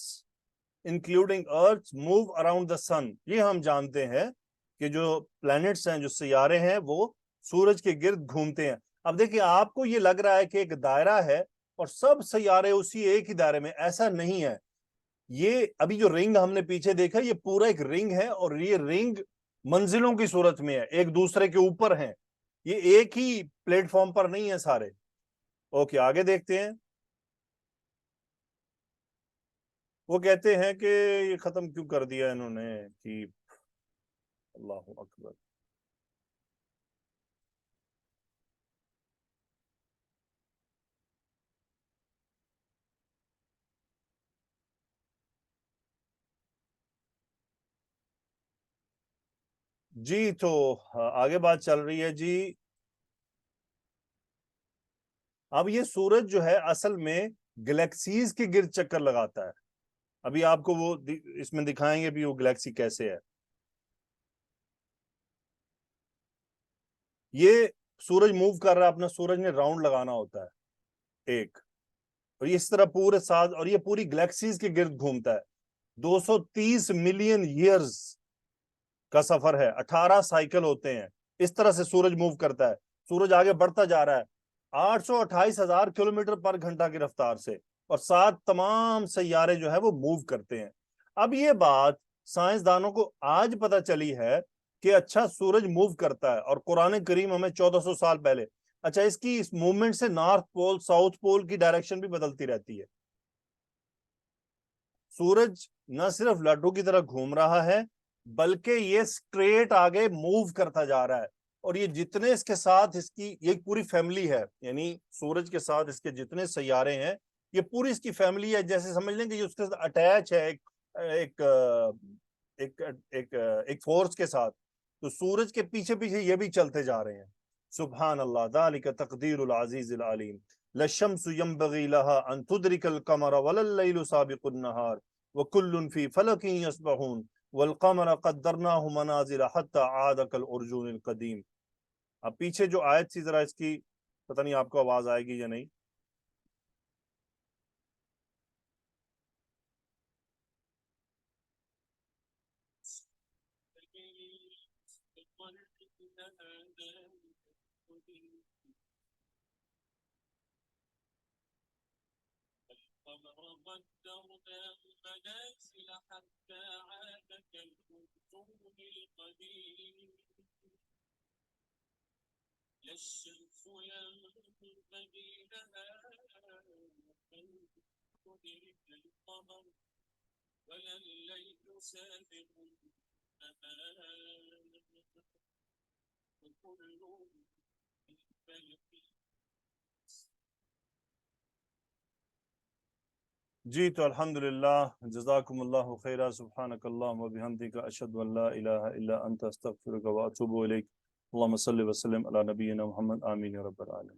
including earth move around the sun. یہ ہم جانتے ہیں کہ جو پلانٹس ہیں, جو سیارے ہیں وہ سورج کے گرد گھومتے ہیں. اب دیکھیں آپ کو یہ لگ رہا ہے کہ ایک دائرہ ہے اور سب سیارے اسی ایک ہی دائرے میں, ایسا نہیں ہے. یہ ابھی جو رنگ ہم نے پیچھے دیکھا یہ پورا ایک رنگ ہے, اور یہ رنگ منزلوں کی صورت میں ہے, ایک دوسرے کے اوپر ہیں. یہ ایک ہی پلیٹ فارم پر نہیں ہے سارے. اوکے آگے دیکھتے ہیں. وہ کہتے ہیں کہ یہ ختم کیوں کر دیا انہوں نے کہ اللہ اکبر. جی تو آگے بات چل رہی ہے جی. اب یہ سورج جو ہے اصل میں گلیکسیز کے گرد چکر لگاتا ہے. ابھی آپ کو وہ اس میں دکھائیں گے بھی وہ گلیکسی کیسے ہے. یہ سورج موو کر رہا ہے اپنا, سورج نے راؤنڈ لگانا ہوتا ہے ایک, اور یہ اس طرح پورے ساتھ, اور یہ پوری گلیکسیز کے گرد گھومتا ہے. 230 ملین ایئرز کا سفر ہے, 18 سائیکل ہوتے ہیں. اس طرح سے سورج موو کرتا ہے. سورج آگے بڑھتا جا رہا ہے 828,000 کلومیٹر پر گھنٹہ کی رفتار سے, اور ساتھ تمام سیارے جو ہے وہ موو کرتے ہیں. اب یہ بات سائنسدانوں کو آج پتہ چلی ہے کہ اچھا سورج موو کرتا ہے, اور قرآن کریم ہمیں 1400 سال پہلے, اچھا اس کی اس موومنٹ سے نارتھ پول ساؤتھ پول کی ڈائریکشن بھی بدلتی رہتی ہے. سورج نہ صرف لڈو کی طرح گھوم رہا ہے بلکہ یہ سٹریٹ آگے موو کرتا جا رہا ہے. اور یہ جتنے اس کے ساتھ اس کی یہ پوری فیملی ہے, یعنی سورج کے ساتھ اس کے جتنے سیارے ہیں یہ پوری اس کی فیملی ہے. جیسے سمجھ لیں کہ یہ اس کے ساتھ اٹیچ ہے ایک فورس کے ساتھ. تو سورج کے پیچھے پیچھے یہ بھی چلتے جا رہے ہیں. سبحان اللہ, ذالک تقدیر العزیز العلیم. للشمس ينبغي لها ان تدرك القمر ولا الليل سابق النهار وكل في فلك يسبحون والقمر قدرناه منازل حتى عاد كالعرجون القديم. اب پیچھے جو آیت تھی ذرا اس کی پتہ نہیں آپ کو آواز آئے گی یا نہیں. جی تو الحمدللہ جزاکم اللہ خیرہ سبحانک اللہم و بحمدک اشہد ان لا الہ الا انت استغفرک و اتوب الیک اللہم صلی وسلم علی نبینا محمد آمین یا رب العالمین.